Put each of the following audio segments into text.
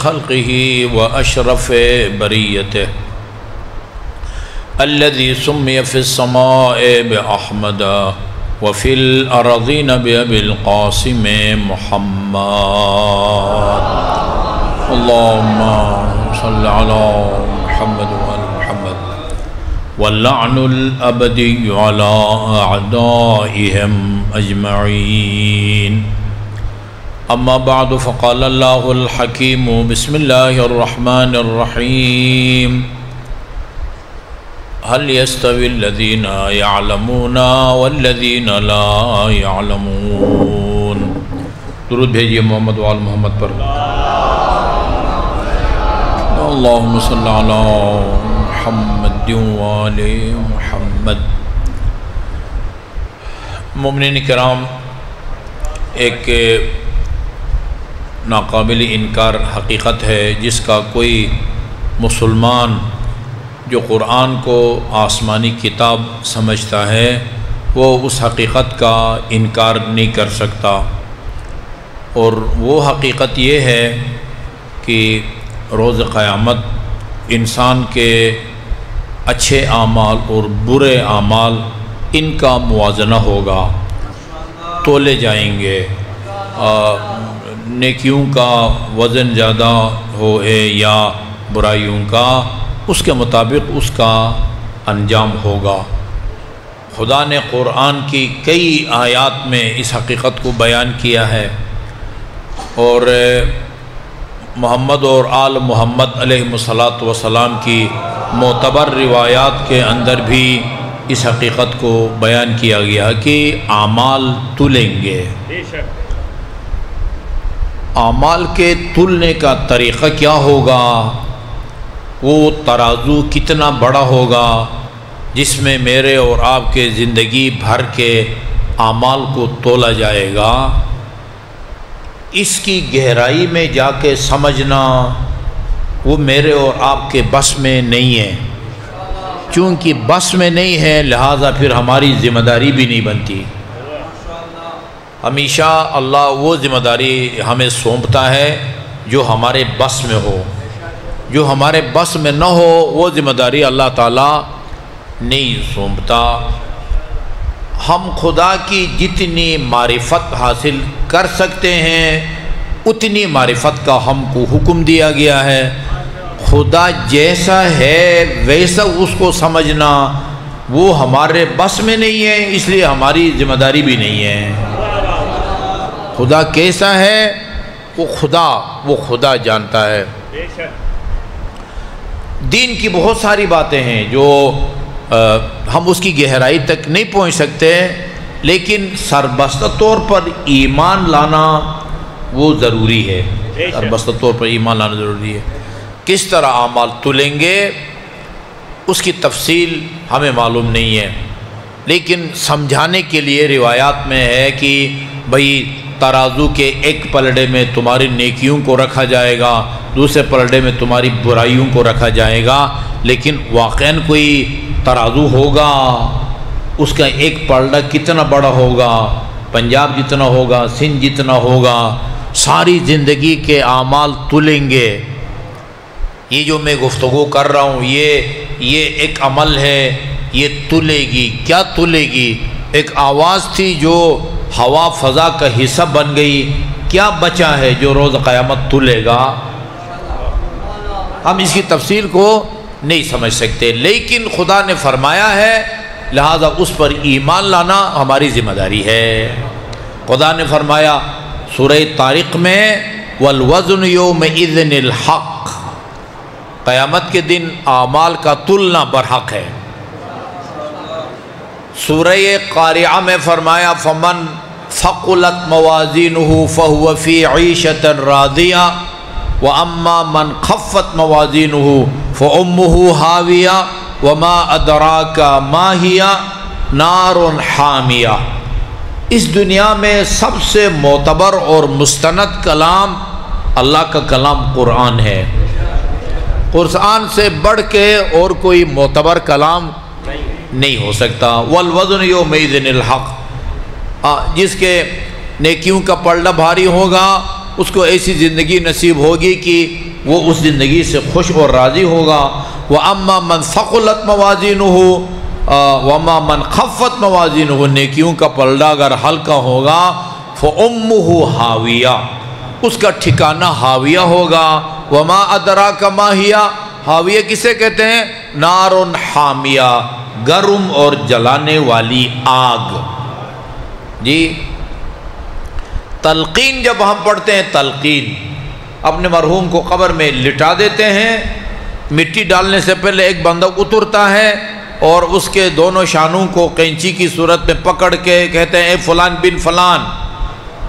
خلقه وأشرف بريته الذي سمي في السماء بأحمد وفي الأرضين بأبي القاسم محمد اللهم صل على محمد وعلى محمد واللعن الأبدي على أعدائهم أجمعين أما بعد فقال الله الحكيم بسم الله الرحمن الرحيم هل يستوي الذين يعلمون والذين لا يعلمون درود بھیجیے محمد وآل محمد پر اللهم صل على محمد وآل محمد مومنین کرام، ایک ناقابل انکار حقیقت ہے جس کا کوئی مسلمان جو قرآن کو آسمانی کتاب سمجھتا ہے وہ اس حقیقت کا انکار نہیں کر سکتا، اور وہ حقیقت یہ ہے کہ روز قیامت انسان کے اچھے اعمال اور برے اعمال ان کا موازنہ ہوگا، تولے جائیں گے، نیکیوں کا وزن زیادہ ہو یا برائیوں کا، اس کے مطابق اس کا انجام ہوگا۔ خدا نے قرآن کی کئی آیات میں اس حقیقت کو بیان کیا ہے، اور محمد اور آل محمد علیہ السلام کی معتبر روایات کے اندر بھی اس حقیقت کو بیان کیا گیا کہ اعمال تلیں گے۔ اعمال کے تلنے کا طریقہ کیا ہوگا؟ وہ ترازو کتنا بڑا ہوگا جس میں میرے اور آپ کے زندگی بھر کے اعمال کو تولا جائے گا؟ اس کی گہرائی میں جا کے سمجھنا وہ میرے اور آپ کے بس میں نہیں ہے، چونکہ بس میں نہیں ہے لہٰذا پھر ہماری ذمہ داری بھی نہیں بنتی۔ ہمیشہ اللہ وہ ذمہ داری ہمیں سونپتا ہے جو ہمارے بس میں ہو، جو ہمارے بس میں نہ ہو وہ ذمہ داری اللہ تعالیٰ نہیں سونپتا۔ ہم خدا کی جتنی معرفت حاصل کر سکتے ہیں اتنی معرفت کا ہم کو حکم دیا گیا ہے۔ خدا جیسا ہے ویسا اس کو سمجھنا وہ ہمارے بس میں نہیں ہے، اس لیے ہماری ذمہ داری بھی نہیں ہے۔ خدا کیسا ہے وہ خدا جانتا ہے۔ دین کی بہت ساری باتیں ہیں جو ہم اس کی گہرائی تک نہیں پہنچ سکتے، لیکن سربستہ طور پر ایمان لانا وہ ضروری ہے، سربستہ طور پر ایمان لانا ضروری ہے۔ کس طرح اعمال تلیں گے اس کی تفصیل ہمیں معلوم نہیں ہے، لیکن سمجھانے کے لیے روایات میں ہے کہ بھئی ترازو کے ایک پلڑے میں تمہاری نیکیوں کو رکھا جائے گا، دوسرے پلڑے میں تمہاری برائیوں کو رکھا جائے گا، لیکن واقعاً کوئی ترازو ہوگا، اس کا ایک پلڑا کتنا بڑا ہوگا، پنجاب جتنا ہوگا، سندھ جتنا ہوگا، ساری زندگی کے اعمال تلیں گے۔ یہ جو میں گفتگو کر رہا ہوں یہ ایک عمل ہے، یہ تلے گی۔ کیا تلے گی؟ ایک آواز تھی جو ہوا فضا کا حصہ بن گئی، کیا بچا ہے جو روز قیامت تلے گا؟ ہم اس کی تفصیل کو نہیں سمجھ سکتے، لیکن خدا نے فرمایا ہے لہذا اس پر ایمان لانا ہماری ذمہ داری ہے۔ خدا نے فرمایا سورہ طارق میں والوزن یومئذ الحق، قیامت کے دن اعمال کا تلنا برحق ہے۔ سورہ قارعہ میں فرمایا فمن ثقلت موازینہ فہو فی عیشۃ راضیہ واما من خفت موازینہ فامہ ہاویہ وما ادراک ما ہی نار حامیہ۔ اس دنیا میں سب سے معتبر اور مستند کلام اللہ کا کلام قرآن ہے۔ قرآن سے بڑھ کے اور کوئی معتبر کلام نہیں ہو سکتا۔ والوزن یومئذ الحق، جس کے نیکیوں کا پلڑا بھاری ہوگا اس کو ایسی زندگی نصیب ہوگی کہ وہ اس زندگی سے خوش اور راضی ہوگا۔ وَأَمَّا مَنْ ثَقُلَتْ مَوَازِينُهُ وَمَا مَنْ خَفَّتْ مَوَازِينُهُ، نیکیوں کا پلڑا اگر ہلکا ہوگا فَأُمُّهُ حَاوِيَةٌ، اس کا ٹھکانہ حاویہ ہوگا۔ وَمَا أَدْرَاكَ مَا هِيَ، حاویہ کسے کہتے ہیں؟ نَارٌ حَامِيَةٌ، گرم اور جلانے والی آگ۔ جی تلقین جب ہم پڑھتے ہیں، تلقین اپنے مرحوم کو قبر میں لٹا دیتے ہیں، مٹی ڈالنے سے پہلے ایک بندہ اترتا ہے اور اس کے دونوں شانوں کو قینچی کی صورت میں پکڑ کے کہتے ہیں اے فلان بن فلان،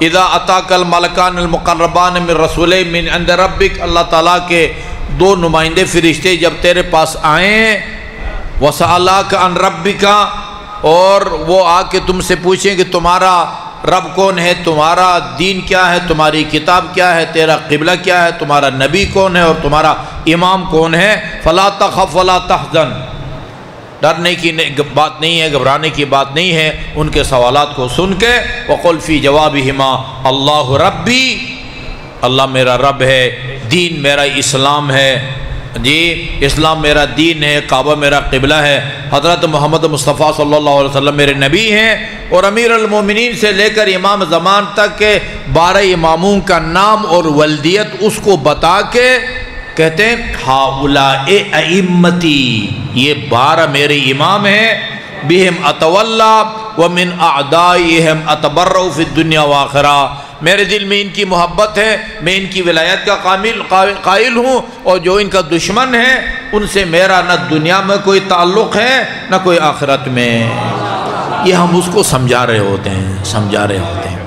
اذا اتاک الملکان المقربان من رسول من عند ربک، اللہ تعالیٰ کے دو نمائندے فرشتے جب تیرے پاس آئیں، وسألاک عن ربک، اور وہ آ کے تم سے پوچھیں کہ تمہارا رب کون ہے، تمہارا دین کیا ہے، تمہاری کتاب کیا ہے، تیرا قبلہ کیا ہے، تمہارا نبی کون ہے اور تمہارا امام کون ہے، فلا تخف ولا تحزن، ڈرنے کی بات نہیں ہے، گھبرانے کی بات نہیں ہے۔ ان کے سوالات کو سن کے وقل فی جوابہما اللہ ربی، اللہ میرا رب ہے، دین میرا اسلام ہے، جی اسلام میرا دین ہے، کعبہ میرا قبلہ ہے، حضرت محمد مصطفیٰ صلی اللہ علیہ وسلم میرے نبی ہیں، اور امیر المومنین سے لے کر امام زمان تک کے 12 اماموں کا نام اور ولدیت اس کو بتا کے کہتے ہیں ہؤلاء ائمتی، یہ 12 میرے امام ہیں، بہم اتولا ومن اعدائہم اتبرؤ فی الدنیا والآخرہ، میرے دل میں ان کی محبت ہے، میں ان کی ولایت کا قائل ہوں، اور جو ان کا دشمن ہے ان سے میرا نہ دنیا میں کوئی تعلق ہے نہ کوئی آخرت میں۔ یہ ہم اس کو سمجھا رہے ہوتے ہیں، سمجھا رہے ہوتے ہیں۔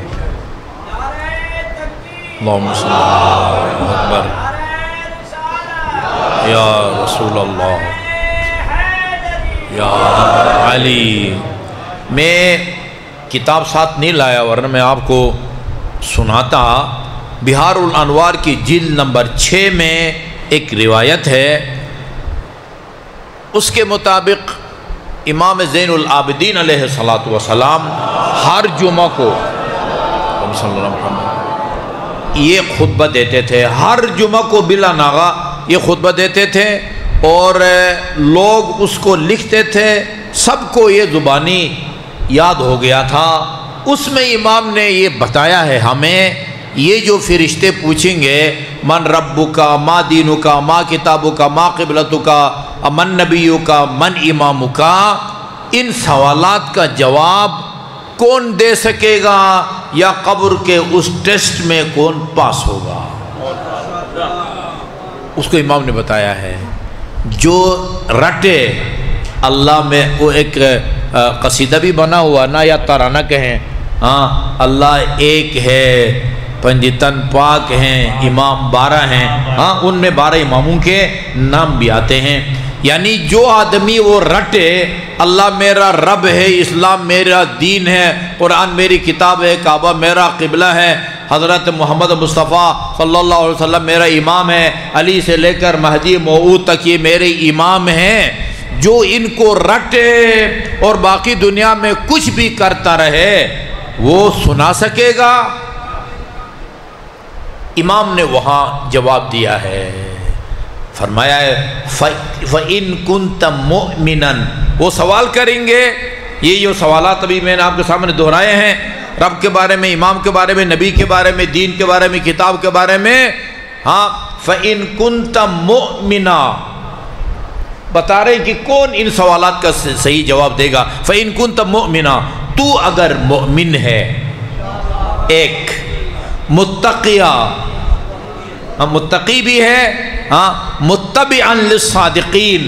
اللہم صلی اللہ اکبر یا رسول اللہ یا علی۔ میں کتاب ساتھ نہیں لایا ورنہ میں آپ کو سناتا۔ بہار الانوار کی جلد نمبر 6 میں ایک روایت ہے، اس کے مطابق امام زین العابدین علیہ السلام ہر جمعہ کو یہ خطبہ دیتے تھے، ہر جمعہ کو بلا ناغہ یہ خطبہ دیتے تھے، اور لوگ اس کو لکھتے تھے، سب کو یہ زبانی یاد ہو گیا تھا۔ اس میں امام نے یہ بتایا ہے ہمیں، یہ جو فرشتے پوچھیں گے من ربک ما دینک ما کتابک ما قبلتک من نبیک من امامک، ان سوالات کا جواب کون دے سکے گا، یا قبر کے اس ٹیسٹ میں کون پاس ہوگا، اس کو امام نے بتایا ہے۔ جو رٹے اللہ میں، وہ ایک قصیدہ بھی بنا ہوا نا، یا ترانہ کہیں، ہاں اللہ ایک ہے، پنجتن پاک ہیں، امام 12 ہیں، ہاں ان میں 12 اماموں کے نام بھی آتے ہیں۔ یعنی جو آدمی وہ رٹے اللہ میرا رب ہے، اسلام میرا دین ہے، قرآن میری کتاب ہے، کعبہ میرا قبلہ ہے، حضرت محمد مصطفیٰ صلی اللہ علیہ وسلم میرا امام ہے، علی سے لے کر مہدی موعود تک یہ میرے امام ہیں، جو ان کو رٹے اور باقی دنیا میں کچھ بھی کرتا رہے وہ سنا سکے گا؟ امام نے وہاں جواب دیا ہے، فرمایا ہے فَإِن كُنْتَ مُؤْمِنًا، وہ سوال کریں گے، یہ جو سوالات ابھی میں نے آپ کے سامنے دہرائے ہیں، رب کے بارے میں، امام کے بارے میں، نبی کے بارے میں، دین کے بارے میں، کتاب کے بارے میں، ہاں فَإِن كُنْتَ مُؤْمِنًا، بتا رہے ہیں کہ کون ان سوالات کا صحیح جواب دے گا۔ فَإِن كُنْتَ مُؤْمِنًا، تو اگر مؤمن ہے، ایک متقیہ، متقی بھی ہے، ہاں متبعاً للصادقین،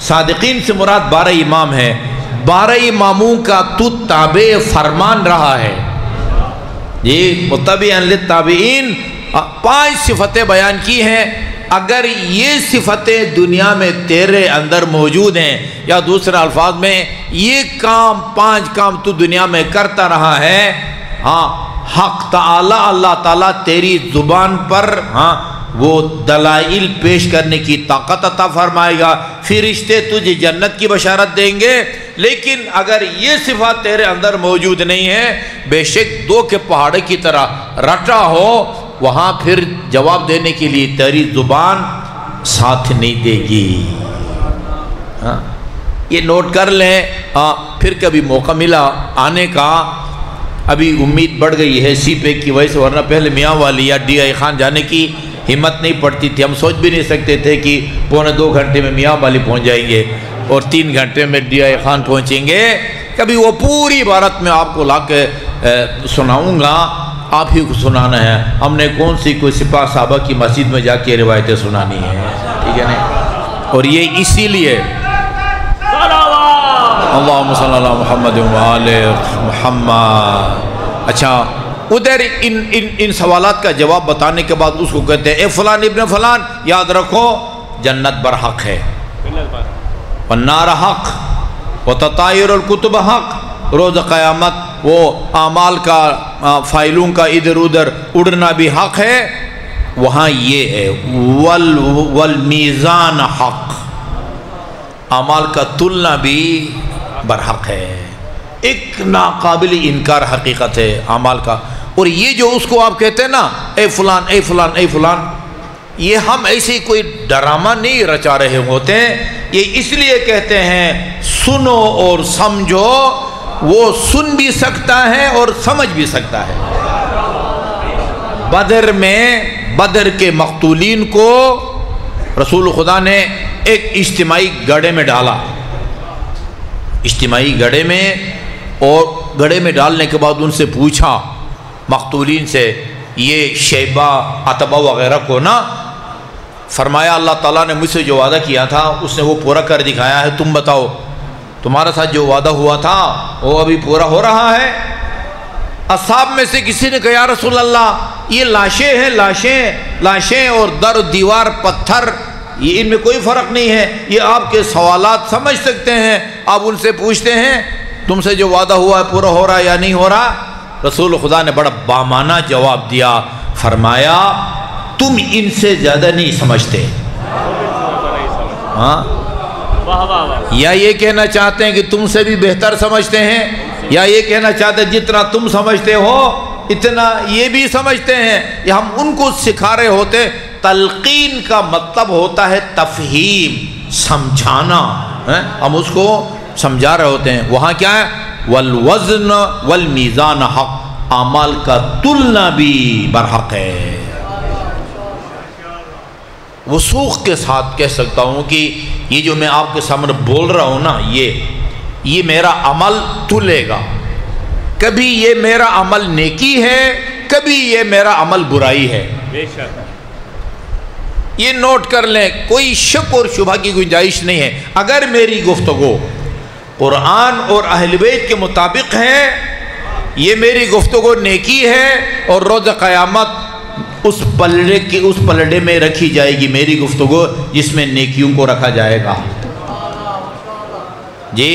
صادقین سے مراد 12 امام ہے، 12 اماموں کا تو تابع فرمان رہا ہے، یہ متبعاً للتابعین۔ 5 صفتیں بیان کی ہیں، اگر یہ صفتیں دنیا میں تیرے اندر موجود ہیں، یا دوسرے الفاظ میں یہ 5 کام تو دنیا میں کرتا رہا ہے، ہاں حق تعالی اللہ تعالیٰ تیری زبان پر ہاں وہ دلائل پیش کرنے کی طاقت عطا فرمائے گا، فرشتے تجھے جنت کی بشارت دیں گے۔ لیکن اگر یہ صفات تیرے اندر موجود نہیں ہے، بے شک 2 کے پہاڑ کی طرح رٹا ہو وہاں پھر جواب دینے کے لیے تیری زبان ساتھ نہیں دے گی. ہاں یہ نوٹ کر لیں. پھر کبھی موقع ملا آنے کا، ابھی امید بڑھ گئی ہے سی پیک کی وجہ سے، ورنہ پہلے میاں والی یا ڈی آئی خان جانے کی ہمت نہیں پڑتی تھی. ہم سوچ بھی نہیں سکتے تھے کہ 2.25 گھنٹے میں میاں والی پہنچ جائیں گے اور 3 گھنٹے میں ڈی آئی خان پہنچیں گے. کبھی وہ پوری عبارت میں آپ کو لا کے سناؤں گا، آپ ہی کو سنانا ہے. ہم نے کون سی کوئی سپاہ صحابہ کی مسجد میں جا کے روایتیں سنانی ہیں، ٹھیک ہے نا. اور یہ اسی لیے اللہم صلی اللہ محمد و آل محمد. اچھا ادھر ان سوالات کا جواب بتانے کے بعد اس کو کہتے ہیں اے فلان ابن فلان، یاد رکھو جنت برحق ہے، والنار حق، وتطایر الکتب حق، روز قیامت وہ اعمال کا فائلوں کا ادھر ادھر اڑنا بھی حق ہے. وہاں یہ ہے والمیزان حق، اعمال کا تلنا بھی برحق ہے. ایک ناقابل انکار حقیقت ہے اعمال کا. اور یہ جو اس کو آپ کہتے ہیں نا اے فلان اے فلان اے فلان، یہ ہم ایسی کوئی ڈرامہ نہیں رچا رہے ہوتے ہیں. یہ اس لیے کہتے ہیں سنو اور سمجھو. وہ سن بھی سکتا ہے اور سمجھ بھی سکتا ہے. بدر میں بدر کے مقتولین کو رسول خدا نے ایک اجتماعی گڑھے میں ڈالا، اجتماعی گڑھے میں. اور گڑھے میں ڈالنے کے بعد ان سے پوچھا مقتولین سے، یہ شیبہ عتبہ وغیرہ کو نا، فرمایا اللہ تعالیٰ نے مجھ سے جو وعدہ کیا تھا اس نے وہ پورا کر دکھایا ہے. تم بتاؤ تمہارا ساتھ جو وعدہ ہوا تھا وہ ابھی پورا ہو رہا ہے؟ اصحاب میں سے کسی نے کہا یا رسول اللہ یہ لاشیں ہیں، لاشیں اور در دیوار پتھر، یہ ان میں کوئی فرق نہیں ہے. یہ آپ کے سوالات سمجھ سکتے ہیں. آپ ان سے پوچھتے ہیں تم سے جو وعدہ ہوا ہے پورا ہو رہا ہے یا نہیں ہو رہا؟ رسول خدا نے بڑا بامانہ جواب دیا، فرمایا تم ان سے زیادہ نہیں سمجھتے. ہاں یا یہ کہنا چاہتے ہیں کہ تم سے بھی بہتر سمجھتے ہیں، یا یہ کہنا چاہتے ہیں جتنا تم سمجھتے ہو اتنا یہ بھی سمجھتے ہیں. یہ ہم ان کو سکھا رہے ہوتے. تلقین کا مطلب ہوتا ہے تفہیم، سمجھانا. ہم اس کو سمجھا رہے ہوتے ہیں. وہاں کیا ہے والوزن والمیزان حق، اعمال کا تلنا بھی برحق ہے. وثوق کے ساتھ کہہ سکتا ہوں کہ یہ جو میں آپ کے سامنے بول رہا ہوں نا، یہ میرا عمل تلے گا. کبھی یہ میرا عمل نیکی ہے، کبھی یہ میرا عمل برائی ہے. بے شک یہ نوٹ کر لیں، کوئی شک اور شبہ کی گنجائش نہیں ہے. اگر میری گفتگو قرآن اور اہل بیت کے مطابق ہے، یہ میری گفتگو نیکی ہے، اور روز قیامت اس پلڑے میں رکھی جائے گی میری گفتگو جس میں نیکیوں کو رکھا جائے گا. جی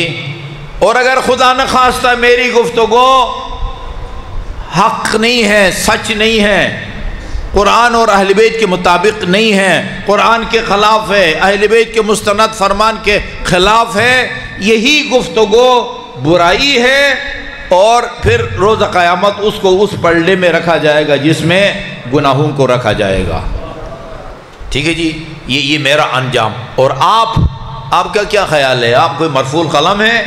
اور اگر خدا نہ خواستہ میری گفتگو حق نہیں ہے، سچ نہیں ہے، قرآن اور اہل بیت کے مطابق نہیں ہے، قرآن کے خلاف ہے، اہل بیت کے مستند فرمان کے خلاف ہے، یہی گفتگو برائی ہے، اور پھر روز قیامت اس کو اس پلڑے میں رکھا جائے گا جس میں گناہوں کو رکھا جائے گا. ٹھیک ہے جی، یہ میرا انجام. اور آپ کا کیا خیال ہے؟ آپ کوئی مرفوع القلم ہے؟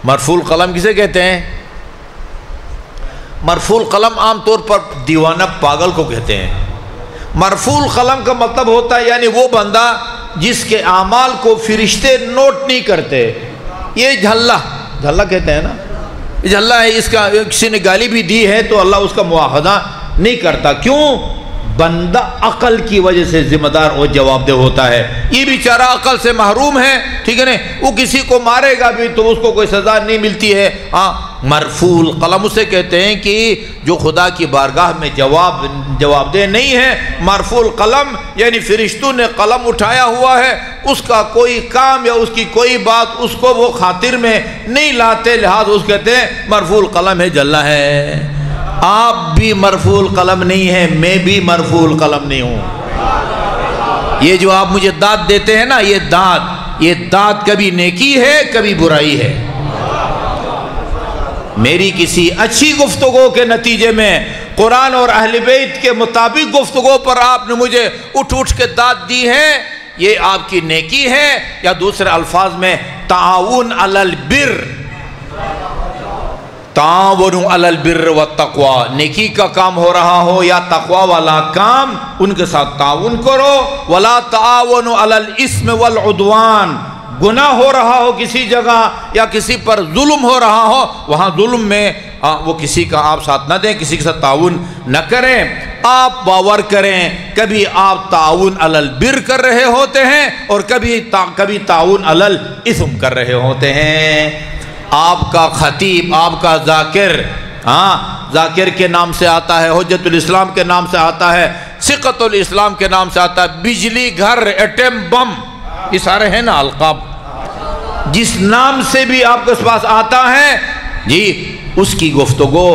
مرفوع القلم کسے کہتے ہیں؟ مرفوع القلم عام طور پر دیوانہ پاگل کو کہتے ہیں. مرفوع القلم کا مطلب ہوتا ہے یعنی وہ بندہ جس کے اعمال کو فرشتے نوٹ نہیں کرتے. یہ جھلا کہتے ہیں نا، جھلا ہے. اس کا کسی نے گالی بھی دی ہے تو اللہ اس کا مواخذہ نہیں کرتا. کیوں؟ بندہ عقل کی وجہ سے ذمہ دار اور جواب دہ ہوتا ہے. یہ بیچارہ عقل سے محروم ہے، ٹھیک ہے نا، وہ کسی کو مارے گا بھی تو اس کو کوئی سزا نہیں ملتی ہے. مرفوع القلم اسے کہتے ہیں کہ جو خدا کی بارگاہ میں جواب دہ نہیں ہے. مرفوع القلم یعنی فرشتوں نے قلم اٹھایا ہوا ہے، اس کا کوئی کام یا اس کی کوئی بات اس کو وہ خاطر میں نہیں لاتے، لہذا اس کہتے ہیں مرفوع القلم ہے، جلا ہے. آپ بھی مرفوع القلم نہیں ہیں، میں بھی مرفوع القلم نہیں ہوں. یہ جو آپ مجھے داد دیتے ہیں نا، یہ داد کبھی نیکی ہے کبھی برائی ہے. میری کسی اچھی گفتگو کے نتیجے میں قرآن اور اہل بیت کے مطابق گفتگو پر آپ نے مجھے اٹھ اٹھ کے داد دی ہے، یہ آپ کی نیکی ہے، یا دوسرے الفاظ میں تعاون علی البر، تعاون علی البر والتقوی، نیکی کا کام ہو رہا ہو یا تقوی والا کام، ان کے ساتھ تعاون کرو۔ ولا تعاون علی الاثم والعدوان، گناہ ہو رہا ہو کسی جگہ یا کسی پر ظلم ہو رہا ہو، وہاں ظلم میں وہ کسی کا آپ ساتھ نہ دیں، کسی کے ساتھ تعاون نہ کریں۔ آپ باور کریں، کبھی آپ تعاون علی البر کر رہے ہوتے ہیں اور کبھی تعاون علی الاثم کر رہے ہوتے ہیں۔ آپ کا خطیب، آپ کا ذاکر، ذاکر کے نام سے آتا ہے، حجت الاسلام کے نام سے آتا ہے، ثقت الاسلام کے نام سے آتا ہے، بجلی گھر، ایٹم بم، یہ سارے ہیں نا القاب، جس نام سے بھی آپ کے پاس آتا ہے جی، اس کی گفتگو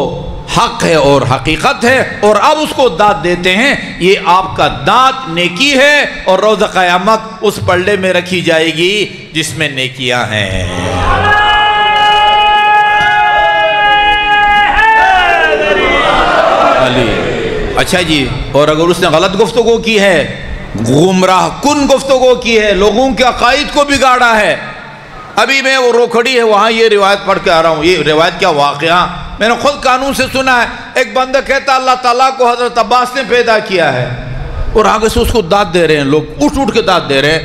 حق ہے اور حقیقت ہے، اور اب اس کو داد دیتے ہیں۔ یہ آپ کا داد نیکی ہے، اور روز قیامت اس پلڑے میں رکھی جائے گی جس میں نیکیاں ہیں۔ اچھا جی، اور اگر اس نے غلط گفتگو کی ہے، گمراہ کن گفتگو کی ہے، لوگوں کے عقائد کو بگاڑا ہے، ابھی میں وہ روکھڑی ہے وہاں یہ روایت پڑھ کے آ رہا ہوں، یہ روایت کیا واقعہ میں نے خود قانون سے سنا ہے۔ ایک بندہ کہتا اللہ تعالیٰ کو حضرت عباس نے پیدا کیا ہے، اور آگے سے اس کو داد دے رہے ہیں لوگ، اٹھ اٹھ کے داد دے رہے ہیں۔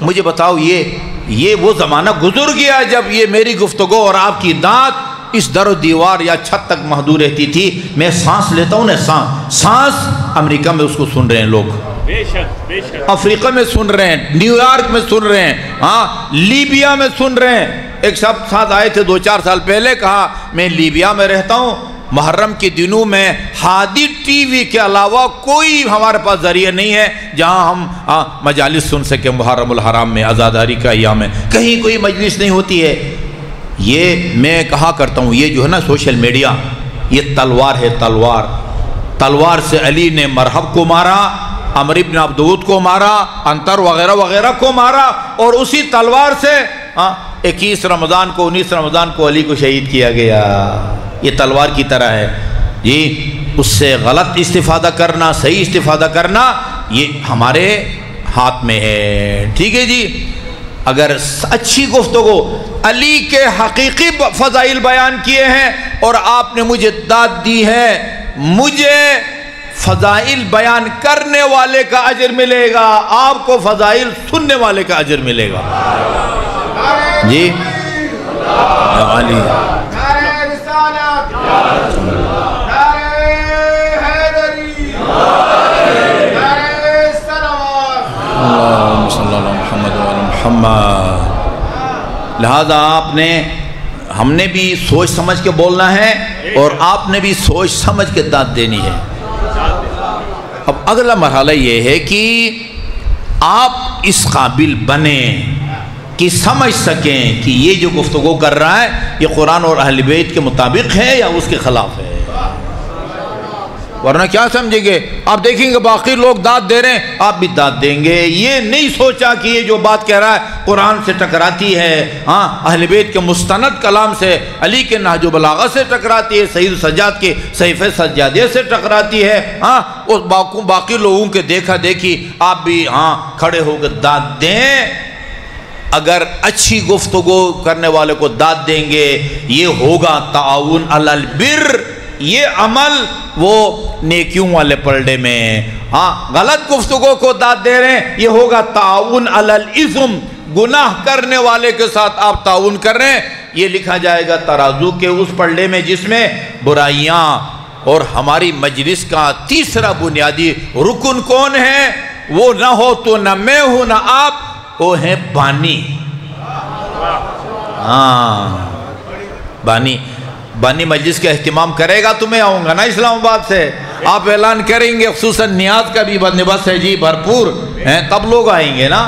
مجھے بتاؤ، یہ وہ زمانہ گزر گیا جب یہ میری گفتگو اور آپ کی داد اس در و دیوار یا چھت تک محدود رہتی تھی۔ میں سانس لیتا ہوں نا، سانس امریکہ میں اس کو سن رہے ہیں لوگ، افریقہ میں سن رہے ہیں، نیو یارک میں سن رہے ہیں، لیبیا میں سن رہے ہیں۔ ایک شخص ساتھ آئے تھے 2-4 سال پہلے، کہا میں لیبیا میں رہتا ہوں، محرم کے دنوں میں ہادی ٹی وی کے علاوہ کوئی ہمارے پاس ذریعہ نہیں ہے جہاں ہم مجالس سن سکیں۔ محرم الحرام میں، عزاداری کا ایام میں کہیں کوئی مجلس نہیں ہوتی ہے۔ یہ میں کہا کرتا ہوں، یہ جو ہے نا سوشل میڈیا، یہ تلوار ہے، تلوار سے علی نے مرحب کو مارا، عمر بن عبدود کو مارا، انتر وغیرہ وغیرہ کو مارا، اور اسی تلوار سے 21 رمضان کو 19 رمضان کو علی کو شہید کیا گیا۔ یہ تلوار کی طرح ہے جی، اس سے غلط استفادہ کرنا، صحیح استفادہ کرنا، یہ ہمارے ہاتھ میں ہے۔ ٹھیک ہے جی، اگر اچھی گفتگو، علی کے حقیقی فضائل بیان کیے ہیں اور آپ نے مجھے داد دی ہے، مجھے فضائل بیان کرنے والے کا اجر ملے گا، آپ کو فضائل سننے والے کا اجر ملے گا جی۔ علی لہذا آپ نے، ہم نے بھی سوچ سمجھ کے بولنا ہے، اور آپ نے بھی سوچ سمجھ کے داد دینی ہے۔ اب اگلا مرحلہ یہ ہے کہ آپ اس قابل بنیں کہ سمجھ سکیں کہ یہ جو گفتگو کر رہا ہے یہ قرآن اور اہل بیت کے مطابق ہے یا اس کے خلاف ہے، ورنہ کیا سمجھیں گے؟ آپ دیکھیں گے باقی لوگ داد دے رہے ہیں، آپ بھی داد دیں گے۔ یہ نہیں سوچا کہ یہ جو بات کہہ رہا ہے قرآن سے ٹکراتی ہے، اہل بیت کے مستند کلام سے، علی کے نہج البلاغہ سے ٹکراتی ہے، سید سجاد کے صحیفہ سجادیہ سے ٹکراتی ہے، اور باقی لوگوں کے دیکھا دیکھی آپ بھی کھڑے ہو کے داد دیں۔ اگر اچھی گفتگو کرنے والے کو داد دیں گے، یہ ہوگا تعاون علی البر، یہ عمل وہ نیکیوں والے پلڑے میں۔ غلط گفتگو کو داد دے رہے ہیں، یہ ہوگا تعاون علی الاثم، گناہ کرنے والے کے ساتھ آپ تعاون کر رہے ہیں، یہ لکھا جائے گا ترازو کے اس پلڑے میں جس میں برائیاں۔ اور ہماری مجلس کا تیسرا بنیادی رکن کون ہے؟ وہ نہ ہو تو نہ میں ہوں نہ آپ، وہ ہیں بانی۔ بانی مجلس کا اہتمام کرے گا تو میں آؤں گا نا اسلام آباد سے، آپ اعلان کریں گے، خصوصاً نیاز کا بھی بندوبست ہے جی بھرپور ہیں، تب لوگ آئیں گے نا۔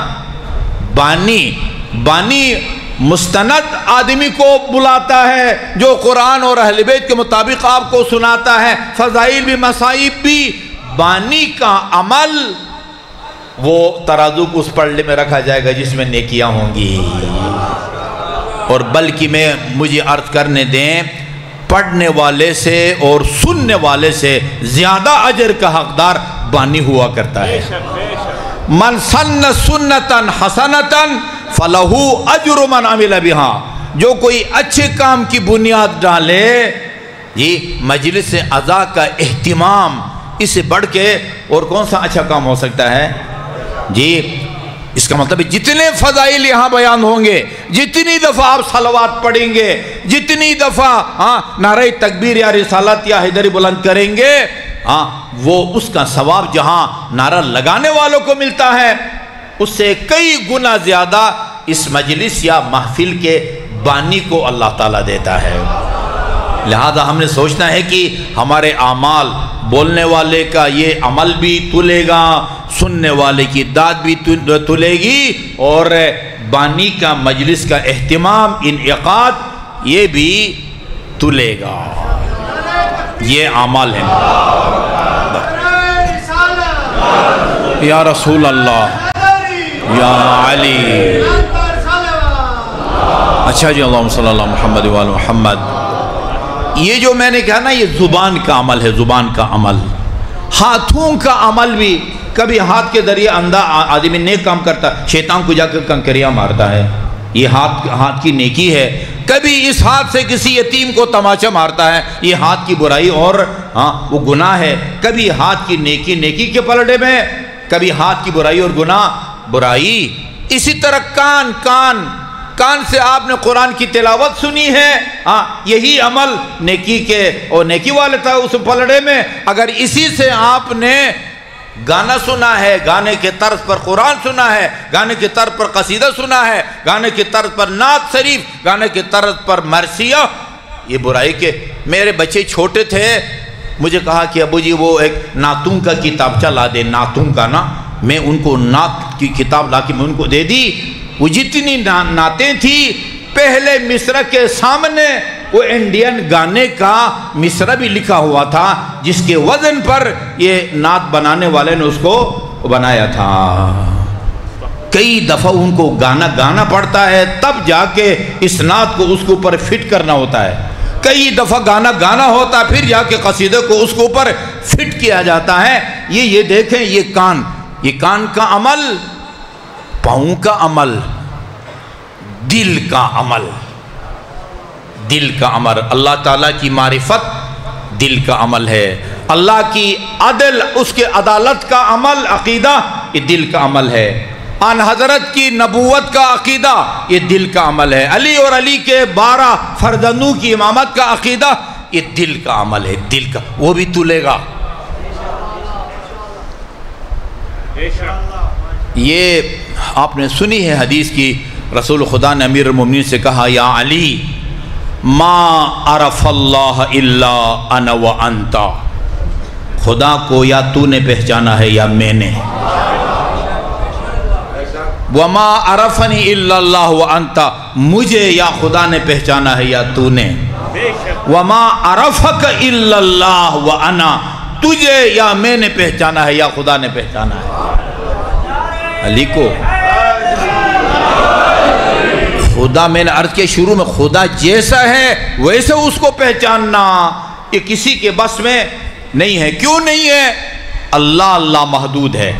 بانی مستند آدمی کو بلاتا ہے جو قرآن اور اہل بیت کے مطابق آپ کو سناتا ہے، فضائل بھی مصائب بھی۔ بانی کا عمل وہ ترازو کو اس پلڑے میں رکھا جائے گا جس میں نیکیاں ہوں گی۔ اور بلکہ مجھے عرض کرنے دیں، پڑھنے والے سے اور سننے والے سے زیادہ اجر کا حقدار بانی ہوا کرتا ہے۔ من سن سنتن حسنتن فلہ اجر من عمل بہا، جو کوئی اچھے کام کی بنیاد ڈالے، یہ مجلس عزا کا اہتمام، اس سے بڑھ کے اور کون سا اچھا کام ہو سکتا ہے؟ جی اس کا مطلب جتنے فضائل یہاں بیان ہوں گے، جتنی دفعہ آپ صلوات پڑھیں گے، جتنی دفعہ نعرہ تکبیر یا رسالت یا حیدری بلند کریں گے، وہ اس کا ثواب جہاں نعرہ لگانے والوں کو ملتا ہے، اس سے کئی گنا زیادہ اس مجلس یا محفل کے بانی کو اللہ تعالیٰ دیتا ہے۔ لہذا ہم نے سوچنا ہے کہ ہمارے اعمال، بولنے والے کا یہ عمل بھی تلے گا، سننے والے کی داد بھی تلے گی، اور بانی کا مجلس کا اہتمام، انعقاد، یہ بھی تلے گا۔ یہ اعمال ہیں۔ یا رسول اللہ، یا علی۔ اچھا جی، اللہم صلی اللہ محمد وآل محمد۔ یہ جو میں نے کہا نا، یہ زبان کا عمل ہے، زبان کا عمل۔ ہاتھوں کا عمل بھی، کبھی ہاتھ کے ذریعے اندھا آدمی نیک کام کرتا، شیطان کو جا کر کنکریاں مارتا ہے، یہ ہاتھ کی نیکی ہے۔ کبھی اس ہاتھ سے کسی یتیم کو تماچا مارتا ہے، یہ ہاتھ کی برائی اور وہ گناہ ہے۔ کبھی ہاتھ کی نیکی نیکی کے پلڑے میں، کبھی ہاتھ کی برائی اور گناہ برائی۔ اسی طرح کان سے آپ نے قرآن کی تلاوت سنی ہے، یہی عمل نیکی کے اور نیکی والے تھا اس پلڑے میں۔ اگر اسی سے آپ نے گانا سنا ہے، گانے کے طرز پر قرآن سنا ہے، گانے کے طرز پر قصیدہ سنا ہے، گانے کے طرز پر نعت شریف، گانے کے طرز پر مرثیہ، یہ برائی کے۔ میرے بچے چھوٹے تھے، مجھے کہا کہ ابو جی وہ ایک نعتوں کا کتابچہ لا دے، نعتوں کا نا۔ میں ان کو نعت کی کتاب لا کے میں ان کو دے دی۔ وہ جتنی نعتیں تھیں، پہلے مصرع کے سامنے وہ انڈین گانے کا مصرع بھی لکھا ہوا تھا، جس کے وزن پر یہ نعت بنانے والے نے اس کو بنایا تھا۔ کئی دفعہ ان کو گانا پڑتا ہے، تب جا کے اس نعت کو اس کے اوپر فٹ کرنا ہوتا ہے۔ کئی دفعہ گانا ہوتا ہے، پھر جا کے قصیدے کو اس کے اوپر فٹ کیا جاتا ہے۔ یہ دیکھیں، یہ کان کا عمل، پاؤں کا عمل، دل کا عمل، دل کا عمل۔ اللہ تعالیٰ کی معرفت دل کا عمل ہے، اللہ کی عدل، اس کے عدالت کا عمل، عقیدہ، یہ دل کا عمل ہے۔ آن حضرت کی نبوت کا عقیدہ، یہ دل کا عمل ہے۔ علی اور علی کے 12 فرزندوں کی امامت کا عقیدہ، یہ دل کا عمل ہے، دل کا، وہ بھی تلے گا۔ یہ آپ نے سنی ہے حدیث کی، رسول خدا نے امیر المومنین سے کہا، یا علی ما عرف اللہ الا انا وانت، خدا کو یا تو نے پہچانا ہے یا میں نے۔ وما عرفنی الا اللہ وانت، مجھے یا خدا نے پہچانا ہے یا تو نے۔ وما عرفک الا اللہ وانا، تجھے یا میں نے پہچانا ہے یا خدا نے پہچانا ہے۔ علی کو خدا، میں نے عرض کے شروع میں، خدا جیسا ہے ویسے اس کو پہچاننا یہ کسی کے بس میں نہیں ہے۔ کیوں نہیں ہے؟ اللہ محدود ہے،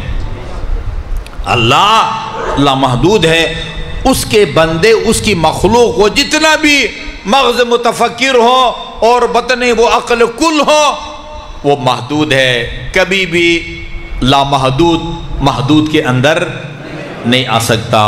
اللہ محدود ہے۔ اس کے بندے، اس کی مخلوق ہو، جتنا بھی مغز متفکر ہو اور بطن وہ عقل کل ہو، وہ محدود ہے، کبھی بھی محدود کے اندر نہیں آ سکتا۔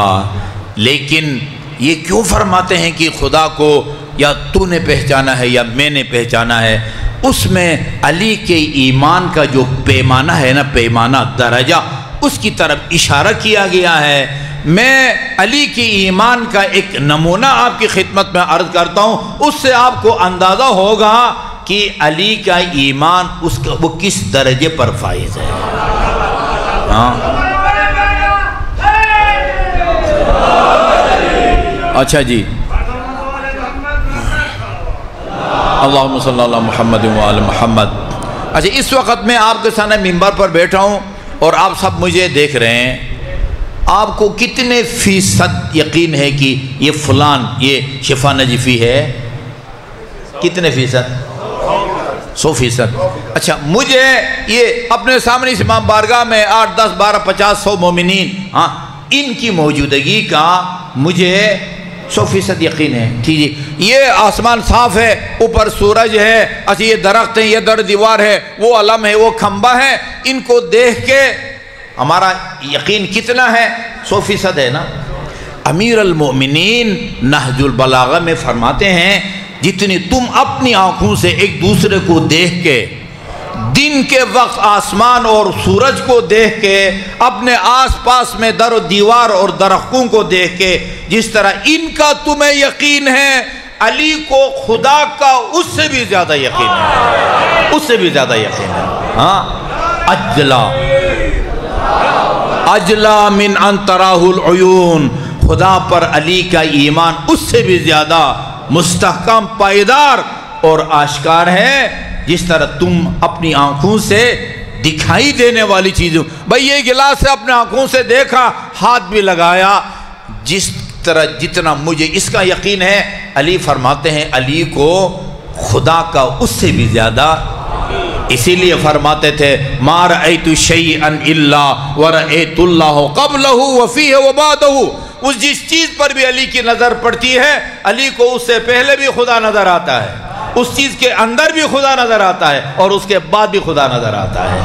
لیکن یہ کیوں فرماتے ہیں کہ خدا کو یا تو نے پہچانا ہے یا میں نے پہچانا ہے؟ اس میں علی کے ایمان کا جو پیمانہ ہے نا، پیمانہ، درجہ، اس کی طرف اشارہ کیا گیا ہے۔ میں علی کی ایمان کا ایک نمونہ آپ کی خدمت میں عرض کرتا ہوں، اس سے آپ کو اندازہ ہوگا کہ علی کا ایمان وہ کس درجے پر فائز ہے۔ اچھا جی، اللہم صلی اللہ محمد وآل محمد۔ اچھا، اس وقت میں آپ کے سامنے ممبر پر بیٹھا ہوں اور آپ سب مجھے دیکھ رہے ہیں، آپ کو کتنے فیصد یقین ہے کہ یہ فلان، یہ شفا نجفی ہے؟ کتنے فیصد؟ 100%۔ اچھا مجھے یہ اپنے سامنے اس امام بارگاہ میں 8 10 12 50 100 مومنین، ہاں ان کی موجودگی کا مجھے 100% یقین ہے، ٹھیک ہے، یہ آسمان صاف ہے، اوپر سورج ہے، اچھا یہ درخت ہے، یہ در دیوار ہے، وہ علم ہے، وہ کھمبا ہے، ان کو دیکھ کے ہمارا یقین کتنا ہے؟ 100% ہے نا۔ امیر المؤمنین نہج البلاغہ میں فرماتے ہیں جتنی تم اپنی آنکھوں سے ایک دوسرے کو دیکھ کے، دن کے وقت آسمان اور سورج کو دیکھ کے، اپنے آس پاس میں در و دیوار اور درختوں کو دیکھ کے جس طرح ان کا تمہیں یقین ہے، علی کو خدا کا اس سے بھی زیادہ یقین ہے، اس سے بھی زیادہ یقین ہے۔ ہاں اجلا من ان تراہ العیون، خدا پر علی کا ایمان اس سے بھی زیادہ مستحکم، پائیدار اور آشکار ہے جس طرح تم اپنی آنکھوں سے دکھائی دینے والی چیزوں، بھئی یہ گلاس سے اپنے آنکھوں سے دیکھا، ہاتھ بھی لگایا، جس طرح جتنا مجھے اس کا یقین ہے، علی فرماتے ہیں علی کو خدا کا اس سے بھی زیادہ، اسی لیے فرماتے تھے ما رأیت شیئا الا ورأیت اللہ قبلہ وفیہ وبعدہ، اس جس چیز پر بھی علی کی نظر پڑتی ہے علی کو اس سے پہلے بھی خدا نظر آتا ہے، اس چیز کے اندر بھی خدا نظر آتا ہے اور اس کے بعد بھی خدا نظر آتا ہے۔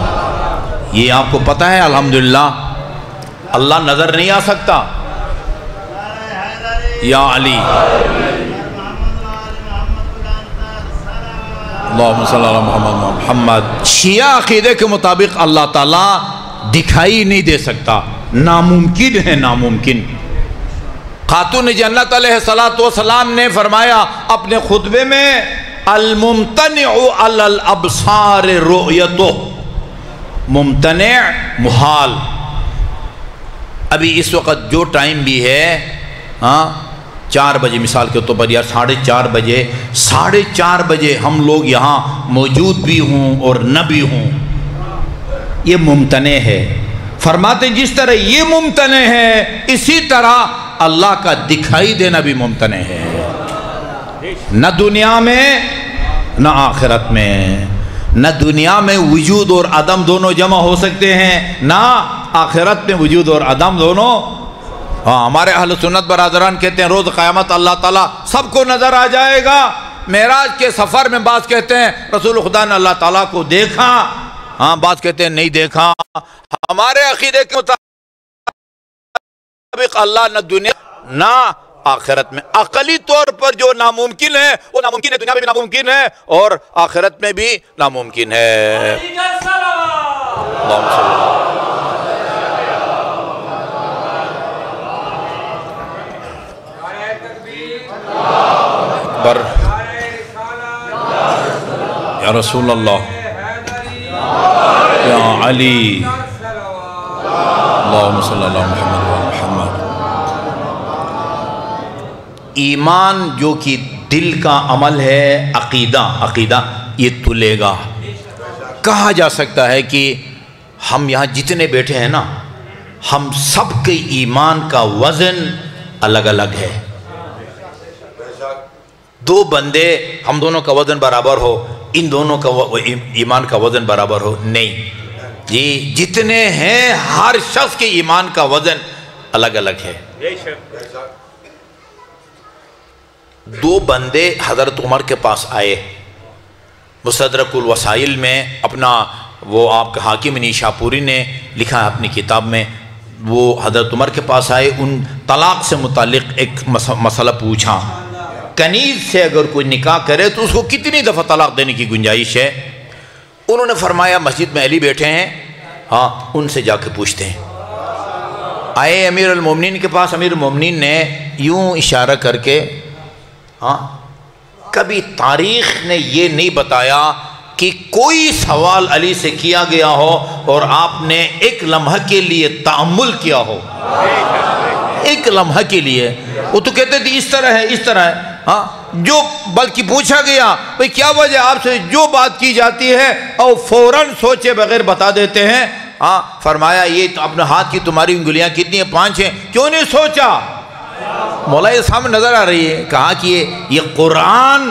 یہ آپ کو پتہ ہے الحمدللہ اللہ نظر نہیں آ سکتا یا علی، اللہم صلی اللہ محمد۔ شیعہ عقیدے کے مطابق اللہ تعالیٰ دکھائی نہیں دے سکتا، ناممکن ہے، ناممکن۔ خاتون جنت علیہ السلام نے فرمایا اپنے خطبے میں الممتنع علی الابصار رؤیتہ، ممتنع محال۔ ابھی اس وقت جو ٹائم بھی ہے 4 بجے مثال کے طور پر یا 4:30 بجے، 4:30 بجے ہم لوگ یہاں موجود بھی ہوں اور نہ بھی ہوں، یہ ممتنع ہے۔ فرماتے جس طرح یہ ممتنع ہے اسی طرح اللہ کا دکھائی دینا بھی ممتنع ہے، نہ دنیا میں نہ آخرت میں، نہ دنیا میں وجود اور عدم دونوں جمع ہو سکتے ہیں، نہ آخرت میں وجود اور عدم دونوں۔ ہمارے اہل سنت برادران کہتے ہیں روز قیامت اللہ تعالیٰ سب کو نظر آ جائے گا۔ معراج کے سفر میں بعض کہتے ہیں رسول خدا نے اللہ تعالیٰ کو دیکھا، بعض کہتے ہیں نہیں دیکھا۔ ہمارے عقیدے کے مطابق اللہ نہ دنیا نہ آخرت میں، عقلی طور پر جو ناممکن ہے وہ ناممکن ہے، دنیا میں بھی ناممکن ہے اور آخرت میں بھی ناممکن ہے۔ یا رسول اللہ یا علی، اللہم صلی اللہ محمد محمد۔ ایمان جو کہ دل کا عمل ہے، عقیدہ یہ تلے گا۔ کہا جا سکتا ہے کہ ہم یہاں جتنے بیٹھے ہیں نا، ہم سب کے ایمان کا وزن الگ الگ ہے۔ 2 بندے ہم دونوں کا وزن برابر ہو، ان دونوں کا ایمان کا وزن برابر ہو نہیں جی، جتنے ہیں ہر شخص کے ایمان کا وزن الگ الگ ہے۔ 2 بندے حضرت عمر کے پاس آئے، مستدرک الوسائل میں اپنا وہ آپ کا حاکم نیشاپوری نے لکھا ہے اپنی کتاب میں، وہ حضرت عمر کے پاس آئے، ان طلاق سے متعلق ایک مسئلہ پوچھا، کنیز سے اگر کوئی نکاح کرے تو اس کو کتنی دفعہ طلاق دینے کی گنجائش ہے؟ انہوں نے فرمایا مسجد میں علی بیٹھے ہیں، ان سے جا کے پوچھتے ہیں۔ آئے امیر المومنین کے پاس، امیر المومنین نے یوں اشارہ کر کے، کبھی تاریخ نے یہ نہیں بتایا کہ کوئی سوال علی سے کیا گیا ہو اور آپ نے ایک لمحہ کے لیے تأمل کیا ہو، ایک لمحہ کے لیے۔ وہ تو کہتے تھے اس طرح ہے، اس طرح ہے، جو بلکہ پوچھا گیا بھئی کیا وجہ آپ سے جو بات کی جاتی ہے اور فوراً سوچے بغیر بتا دیتے ہیں۔ فرمایا یہ تو اپنے ہاتھ کی تمہاری انگلیاں کتنی ہیں؟ 5 ہیں، کیوں نہیں سوچا؟ مولا یہ سامنے نظر آ رہی ہے، کہا کہ یہ قرآن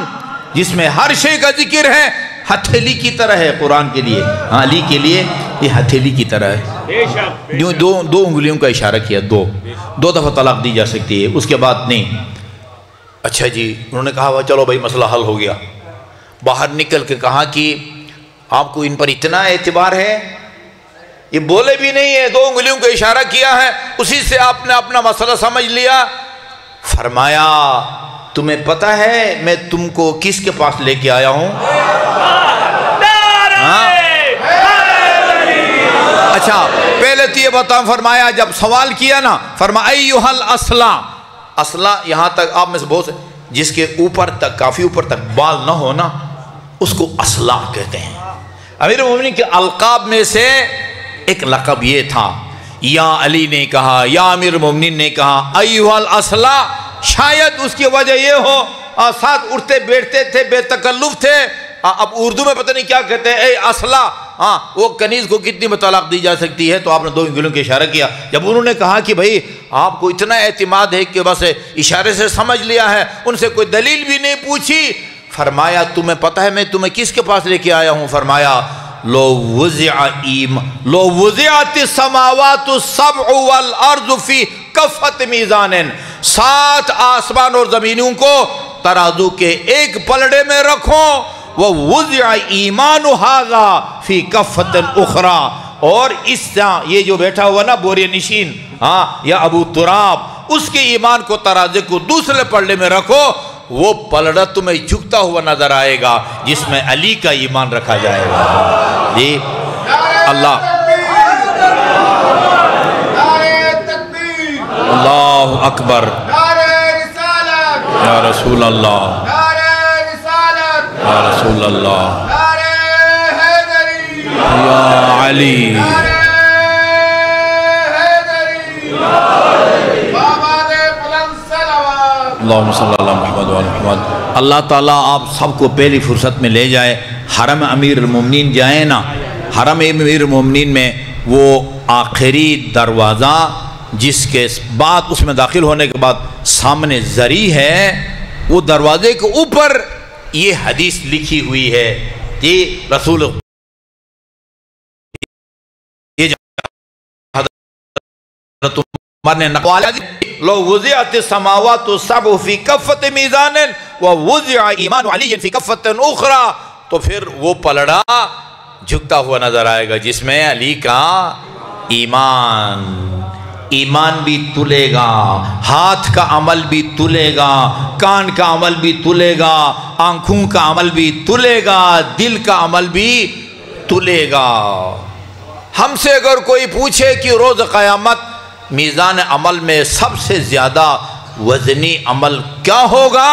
جس میں ہر شے کا ذکر ہے، ہتھیلی کی طرح ہے قرآن کے لیے. ہاں علی کے لیے یہ ہتھیلی کی طرح ہے. دو انگلیوں کا اشارہ کیا، دو دفعہ طلاق دی جا سکتی ہے، اس کے بعد نہیں. اچھا جی، انہوں نے کہا چلو بھائی مسئلہ حل ہو گیا. باہر نکل کے کہا کہ آپ کو ان پر اتنا اعتبار ہے؟ یہ بولے بھی نہیں ہے، 2 انگلیوں کا اشارہ کیا ہے، اسی سے آپ نے اپنا مسئلہ سمجھ لیا. فرمایا تمہیں پتہ ہے میں تم کو کس کے پاس لے کے آیا ہوں؟ اچھا پہلے تو یہ بتاؤں. فرمایا جب سوال کیا نا، فرمایا ایھا الاسلا. اسلا یہاں تک آپ میں سے بہت سے جس کے اوپر تک، کافی اوپر تک بال نہ ہونا، اس کو اسلا کہتے ہیں. امیر المومنین کے القاب میں سے ایک لقب یہ تھا. یا علی نے کہا، یا امیر المومنین نے کہا ایھا الاسلا. شاید اس کی وجہ یہ ہو ساتھ اٹھتے بیٹھتے تھے، بے تکلف تھے. اب اردو میں پتہ نہیں کیا کہتے ہیں، اے اسلا. ہاں وہ کنیز کو کتنی طلاق دی جا سکتی ہے؟ تو آپ نے 2 انگلیوں کے اشارہ کیا. جب انہوں نے کہا کہ بھائی آپ کو اتنا اعتماد ہے کہ بس اشارے سے سمجھ لیا ہے، ان سے کوئی دلیل بھی نہیں پوچھی. فرمایا تمہیں پتہ ہے میں تمہیں کس کے پاس لے کے آیا ہوں؟ فرمایا لو وضعت السماوات السبع والارض فی کفۃ میزان. 7 آسمان اور زمینوں کو ترازو کے ایک پلڑے میں رکھو. وَوُضِعَ ایمان هَذَا فِي كَفَّةٍ اُخْرَى. اور اس یہ جو بیٹھا ہوا نا بورے نشین یا ابو تراب، اس کے ایمان کو ترازے کو دوسرے پلڑے میں رکھو. وہ پلڑا تمہیں جھکتا ہوا نظر آئے گا جس میں علی کا ایمان رکھا جائے گا. جی اللہ اللہ اکبر. یا رسول اللہ، یا رسول اللہ، یا علی. اللہم صلی اللہ محمد و محمد. اللہ تعالیٰ آپ سب کو پہلی فرصت میں لے جائے. حرم امیر المومنین جائیں نا، حرم امیر المومنین میں وہ آخری دروازہ جس کے بعد اس میں داخل ہونے کے بعد سامنے زری ہے، وہ دروازے کے اوپر یہ حدیث لکھی ہوئی ہے کہ رسول حضرت عمر نے نقوالا لو وضعت السماوات السبع فی کفۃ میزان ووضع ایمان علی فی کفۃ اخرى. تو پھر وہ پلڑا جھکتا ہوا نظر آئے گا جس میں علی کا ایمان بھی تلے گا، ہاتھ کا عمل بھی تلے گا، کان کا عمل بھی تلے گا، آنکھوں کا عمل بھی تلے گا، دل کا عمل بھی تلے گا. ہم سے اگر کوئی پوچھے کہ روز قیامت میزان عمل میں سب سے زیادہ وزنی عمل کیا ہوگا؟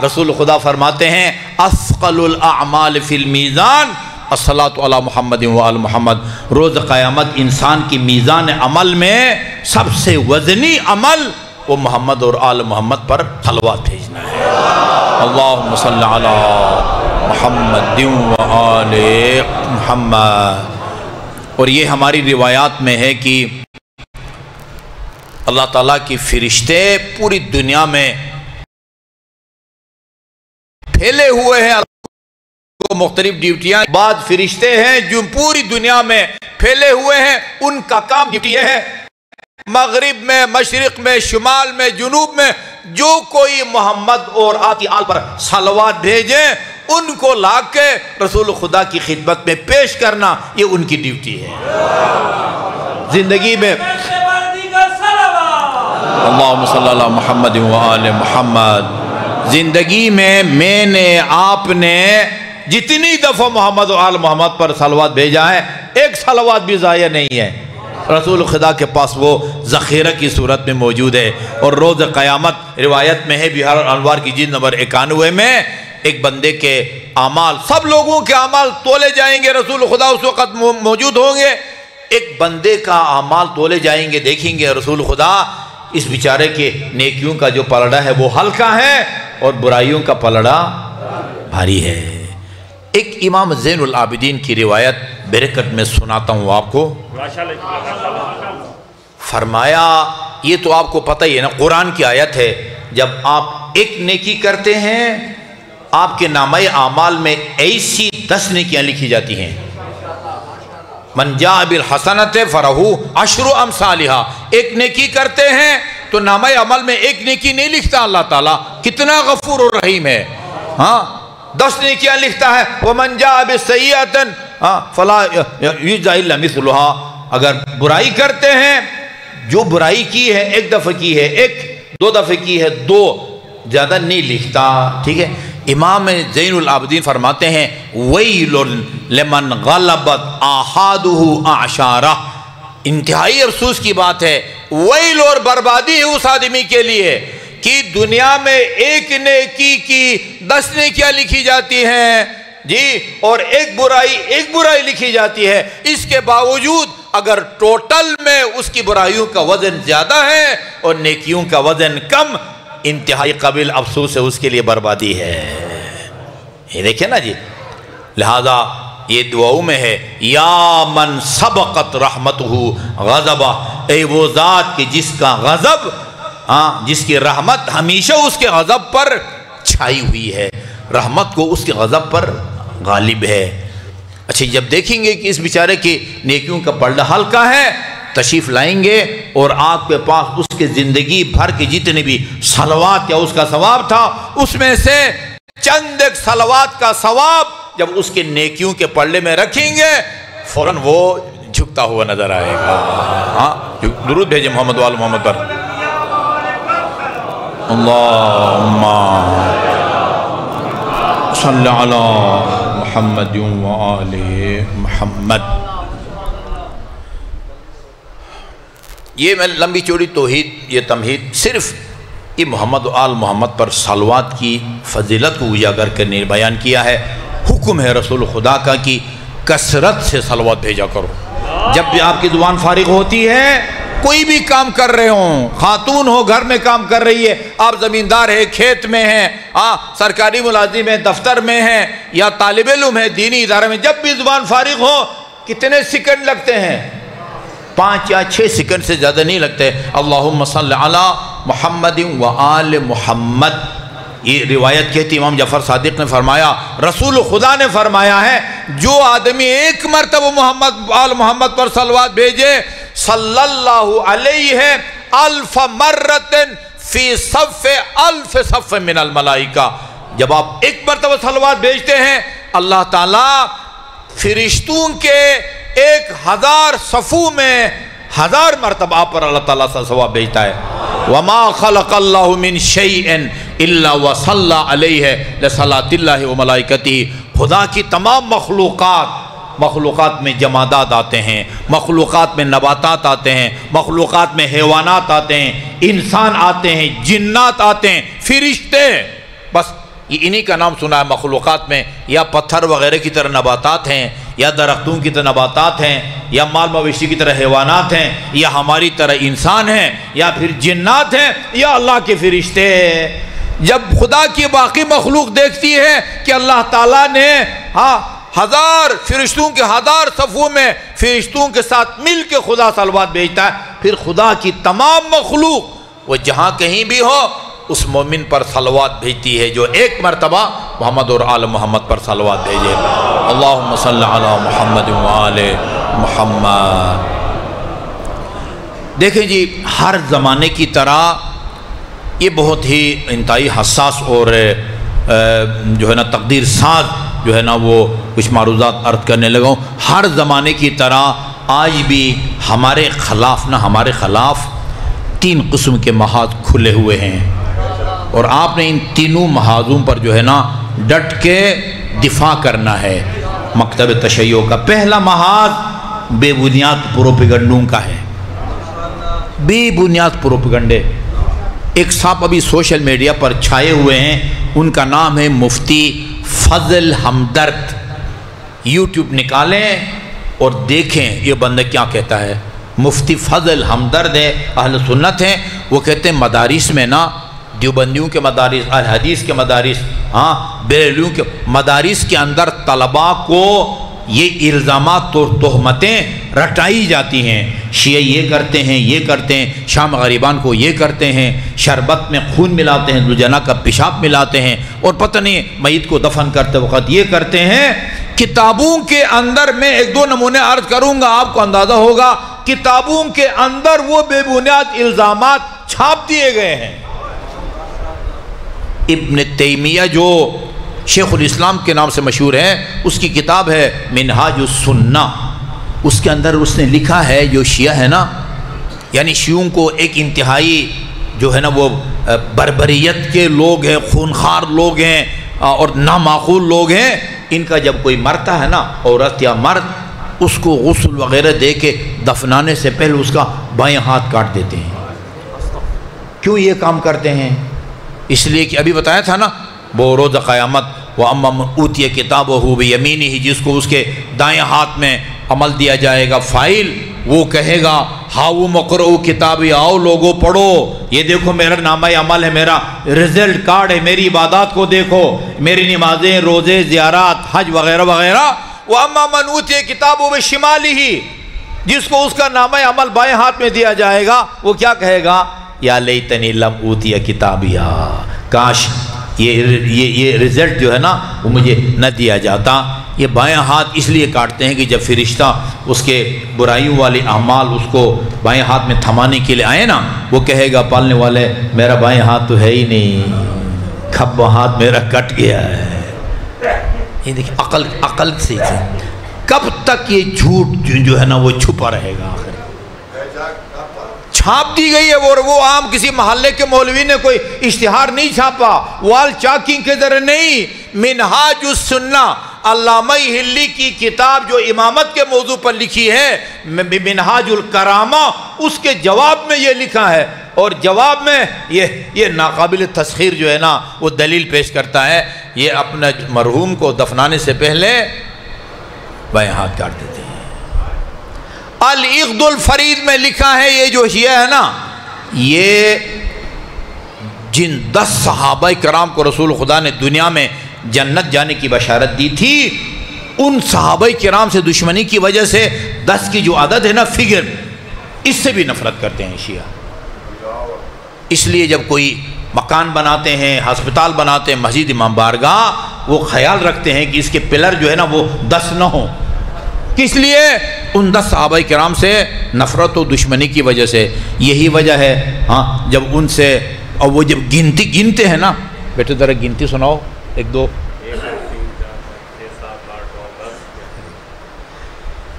رسول خدا فرماتے ہیں اثقل الاعمال فی المیزان الصلاۃ علی محمد و آل محمد. روز قیامت انسان کی میزان عمل میں سب سے وزنی عمل وہ محمد اور آل محمد پر صلوات بھیجنا ہے. اللہم صلی علی محمد و آل محمد. اور یہ ہماری روایات میں ہے کہ اللہ تعالیٰ کی فرشتے پوری دنیا میں پھیلے ہوئے ہیں. مختلف ڈیوٹیاں بعد فرشتے ہیں جو پوری دنیا میں پھیلے ہوئے ہیں. ان کا کام ڈیوٹی ہے مغرب میں، مشرق میں، شمال میں، جنوب میں جو کوئی محمد اور آپ کی آل پر صلوات بھیجیں ان کو لا کے رسول خدا کی خدمت میں پیش کرنا، یہ ان کی ڈیوٹی ہے. زندگی میں اللہم صلی اللہ محمد و آل محمد. زندگی میں نے آپ نے جتنی دفعہ محمد و آل محمد پر صلوات بھیجا ہے ایک صلوات بھی ضائع نہیں ہے. رسول خدا کے پاس وہ ذخیرہ کی صورت میں موجود ہے. اور روز قیامت روایت میں ہے بہار الانوار کی جلد نمبر 91 میں ایک بندے کے اعمال، سب لوگوں کے اعمال تولے جائیں گے. رسول خدا اس وقت موجود ہوں گے. ایک بندے کا اعمال تولے جائیں گے، دیکھیں گے رسول خدا اس بیچارے کے نیکیوں کا جو پلڑا ہے وہ ہلکا ہے اور برائیوں کا پلڑا بھاری ہے. ایک امام زین العابدین کی روایت برکت میں سناتا ہوں آپ کو. فرمایا یہ تو آپ کو پتہ ہی ہے نا، قرآن کی آیت ہے، جب آپ ایک نیکی کرتے ہیں آپ کے نامہ اعمال میں ایسی 10 نیکیاں لکھی جاتی ہیں. من جاء بالحسنۃ فلہ عشر امثالھا. ایک نیکی کرتے ہیں تو نامہ عمل میں ایک نیکی نہیں لکھتا اللہ تعالیٰ. کتنا غفور و رحیم ہے. ہاں 10 نیکیاں لکھتا ہے. ومن جاء بالسیئۃ فلا یجزی الا مثلھا. اگر برائی کرتے ہیں، جو برائی کی ہے ایک دفعہ کی ہے، ایک 2 دفعہ کی ہے، 2 زیادہ نہیں لکھتا. ٹھیک ہے. امام زین العابدین فرماتے ہیں ویل لمن غلبت آحادہ اعشارہ. انتہائی افسوس کی بات ہے، ویل اور بربادی ہے اس آدمی کے لیے کہ دنیا میں ایک نیکی کی 10 نیکیاں لکھی جاتی ہیں جی، اور ایک برائی لکھی جاتی ہے. اس کے باوجود اگر ٹوٹل میں اس کی برائیوں کا وزن زیادہ ہے اور نیکیوں کا وزن کم، انتہائی قابل افسوس ہے، اس کے لیے بربادی ہے. یہ دیکھیں نا جی. لہذا یہ دعاؤں میں ہے یا من سبقت رحمتہ غضبہ. اے وہ ذات کہ جس کا غضب، جس کی رحمت ہمیشہ اس کے غضب پر چھائی ہوئی ہے، رحمت کو اس کے غضب پر غالب ہے. اچھا جب دیکھیں گے کہ اس بیچارے کی نیکیوں کا پلڑا ہلکا ہے، تشریف لائیں گے اور آپ کے پاس اس کے زندگی بھر کے جتنے بھی صلوات یا اس کا ثواب تھا، اس میں سے چند ایک صلوات کا ثواب جب اس کے نیکیوں کے پلڑے میں رکھیں گے فوراً وہ جھکتا ہوا نظر آئے گا. درود بھیجیں محمد وآل محمد پر. اللہم صلی علی محمد وآل محمد. یہ میں لمبی چوڑی توحید، یہ تمہید صرف یہ محمد و آل محمد پر صلوات کی فضیلت کو اجاگر کرنے بیان کیا ہے. حکم ہے رسول خدا کا کہ کثرت سے صلوات بھیجا کرو. جب بھی آپ کی زبان فارغ ہوتی ہے، کوئی بھی کام کر رہے ہوں، خاتون ہو گھر میں کام کر رہی ہے، آپ زمیندار ہیں، کھیت میں ہیں، سرکاری ملازم ہیں، دفتر میں ہیں، یا طالب علم ہے دینی ادارے میں، جب بھی زبان فارغ ہو کتنے سیکنڈ لگتے ہیں؟ 5 یا 6 سیکنڈ سے زیادہ نہیں لگتے. اللہم صلی علی محمد و آل محمد. یہ روایت کہتی امام جعفر صادق نے فرمایا، رسول خدا نے فرمایا ہے جو آدمی ایک مرتبہ محمد آل محمد پر صلوات بھیجے صلی اللہ علیہ الف مرت فی صف الف صف من الملائکہ. جب آپ ایک مرتبہ صلوات بھیجتے ہیں، اللہ تعالیٰ فرشتوں کے 1000 صفوں میں 1000 مرتبہ آپ پر اللہ تعالیٰ سے ثواب بھیجتا ہے. وما خلق اللہ من شیء الا وصلی علیہ لصلاۃ اللہ وملائکتہ. خدا کی تمام مخلوقات میں جمادات آتے ہیں، مخلوقات میں نباتات آتے ہیں، مخلوقات میں حیوانات آتے ہیں، انسان آتے ہیں، جنات آتے ہیں، فرشتے. بس یہ انہی کا نام سنا ہے مخلوقات میں. یا پتھر وغیرہ کی طرح نباتات ہیں، یا درختوں کی طرح نباتات ہیں، یا مال مویشی کی طرح حیوانات ہیں، یا ہماری طرح انسان ہیں، یا پھر جنات ہیں، یا اللہ کے فرشتے. جب خدا کی باقی مخلوق دیکھتی ہے کہ اللہ تعالیٰ نے 1000 فرشتوں کے 1000 صفوں میں فرشتوں کے ساتھ مل کے خدا صلوات بھیجتا ہے، پھر خدا کی تمام مخلوق وہ جہاں کہیں بھی ہو اس مومن پر صلوات بھیجتی ہے جو ایک مرتبہ محمد اور آل محمد پر صلوات بھیجے. اللہم صلی علی محمد و آل محمد. دیکھیں جی، ہر زمانے کی طرح یہ بہت ہی انتہائی حساس اور جو ہے نا تقدیر ساز جو ہے نا وہ کچھ معروضات عرض کرنے لگا ہوں. ہر زمانے کی طرح آج بھی ہمارے خلاف 3 قسم کے محاذ کھلے ہوئے ہیں، اور آپ نے ان تینوں محاذوں پر جو ہے نا ڈٹ کے دفاع کرنا ہے. مکتب تشیع کا پہلا محاذ بے بنیاد پروپیگنڈوں کا ہے. بے بنیاد پروپیگنڈے ایک صاحب ابھی سوشل میڈیا پر چھائے ہوئے ہیں، ان کا نام ہے مفتی فضل ہمدرد. یوٹیوب نکالیں اور دیکھیں یہ بندہ کیا کہتا ہے. مفتی فضل ہمدرد ہے، اہل سنت ہیں. وہ کہتے ہیں مدارس میں نا، دیوبندیوں کے مدارس، اہل حدیث کے مدارس، بریلویوں کے مدارس کے اندر طلباء کو یہ الزامات اور تہمتیں رٹائی جاتی ہیں، شیعہ یہ کرتے ہیں، یہ کرتے ہیں، شام غریبان کو یہ کرتے ہیں، شربت میں خون ملاتے ہیں، ذوالجناح کا پیشاب ملاتے ہیں، اور پتہ نہیں میت کو دفن کرتے وقت یہ کرتے ہیں۔ کتابوں کے اندر میں ایک دو نمونے عرض کروں گا، آپ کو اندازہ ہوگا، کتابوں کے اندر وہ بے بنیاد الزامات چھاپ دیے گئے ہیں۔ ابن تیمیہ جو شیخ الاسلام کے نام سے مشہور ہے، اس کی کتاب ہے منہاج السنہ، اس کے اندر اس نے لکھا ہے جو شیعہ ہے نا، یعنی شیعوں کو ایک انتہائی جو ہے نا وہ بربریت کے لوگ ہیں، خونخوار لوگ ہیں اور نامعقول لوگ ہیں، ان کا جب کوئی مرتا ہے نا عورت یا مرد، اس کو غسل وغیرہ دے کے دفنانے سے پہلے اس کا بائیں ہاتھ کاٹ دیتے ہیں۔ کیوں یہ کام کرتے ہیں؟ اس لیے کہ ابھی بتایا تھا نا، وہ روز قیامت وَأَمَّا مَنْ أُوتِيَ كِتَابَهُ بِيَمِينِهِ، جس کو اس کے دائیں ہاتھ میں عمل دیا جائے گا، فائل، وہ کہے گا ہاؤ مقرؤ کتابی، آؤ لوگوں پڑھو، یہ دیکھو میرا نامہ عمل ہے، میرا رزلٹ کارڈ ہے، میری عبادات کو دیکھو، میری نمازیں، روزے، زیارات، حج وغیرہ وغیرہ۔ وَأَمَّا مَنْ أُوتِيَ كِتَابَهُ بِشِمَالِهِ، جس کو اس کا نامہ عمل بائیں ہاتھ میں دیا جائے گا، وہ کیا کہے گا؟ یا لیتنی لم اوتی کتابیا، کاش یہ رزلٹ جو ہے نا وہ مجھے نہ دیا جاتا۔ یہ بائیں ہاتھ اس لیے کاٹتے ہیں کہ جب فرشتہ اس کے برائیوں والے اعمال اس کو بائیں ہاتھ میں تھمانے کے لیے آئے نا، وہ کہے گا پالنے والے میرا بائیں ہاتھ تو ہے ہی نہیں، کھبا ہاتھ میرا کٹ گیا ہے۔ یہ دیکھیں عقل سے کب تک یہ جھوٹ جو ہے نا وہ چھپا رہے گا؟ آخر چھاپ دی گئی ہے، وہ عام کسی محلے کے مولوی نے کوئی اشتہار نہیں چھاپا، وال چاکنگ کے ذریعے نہیں۔ منہاج السنہ، علامہ ہلی کی کتاب جو امامت کے موضوع پر لکھی ہے، منہاج الکرامہ، اس کے جواب میں یہ لکھا ہے، اور جواب میں یہ ناقابل تسخیر جو ہے نا وہ دلیل پیش کرتا ہے۔ یہ اپنے مرحوم کو دفنانے سے پہلے بائیں ہاتھ کاٹ دیتے ہیں۔ العقد الفرید میں لکھا ہے، یہ جو شیعہ ہے نا، یہ جن 10 صحابہ کرام کو رسول خدا نے دنیا میں جنت جانے کی بشارت دی تھی، ان صحابہ کرام سے دشمنی کی وجہ سے 10 کی جو عدد ہے نا، فگر، اس سے بھی نفرت کرتے ہیں شیعہ۔ اس لیے جب کوئی مکان بناتے ہیں، ہسپتال بناتے ہیں، مسجد، امام بارگاہ، وہ خیال رکھتے ہیں کہ اس کے پلر جو ہے نا وہ 10 نہ ہوں۔ کس لیے؟ ان 10 صحابہ کرام سے نفرت و دشمنی کی وجہ سے۔ یہی وجہ ہے ہاں جب ان سے، اور وہ جب گنتے ہیں نا، بیٹے ذرا گنتی سناؤ، 1 2،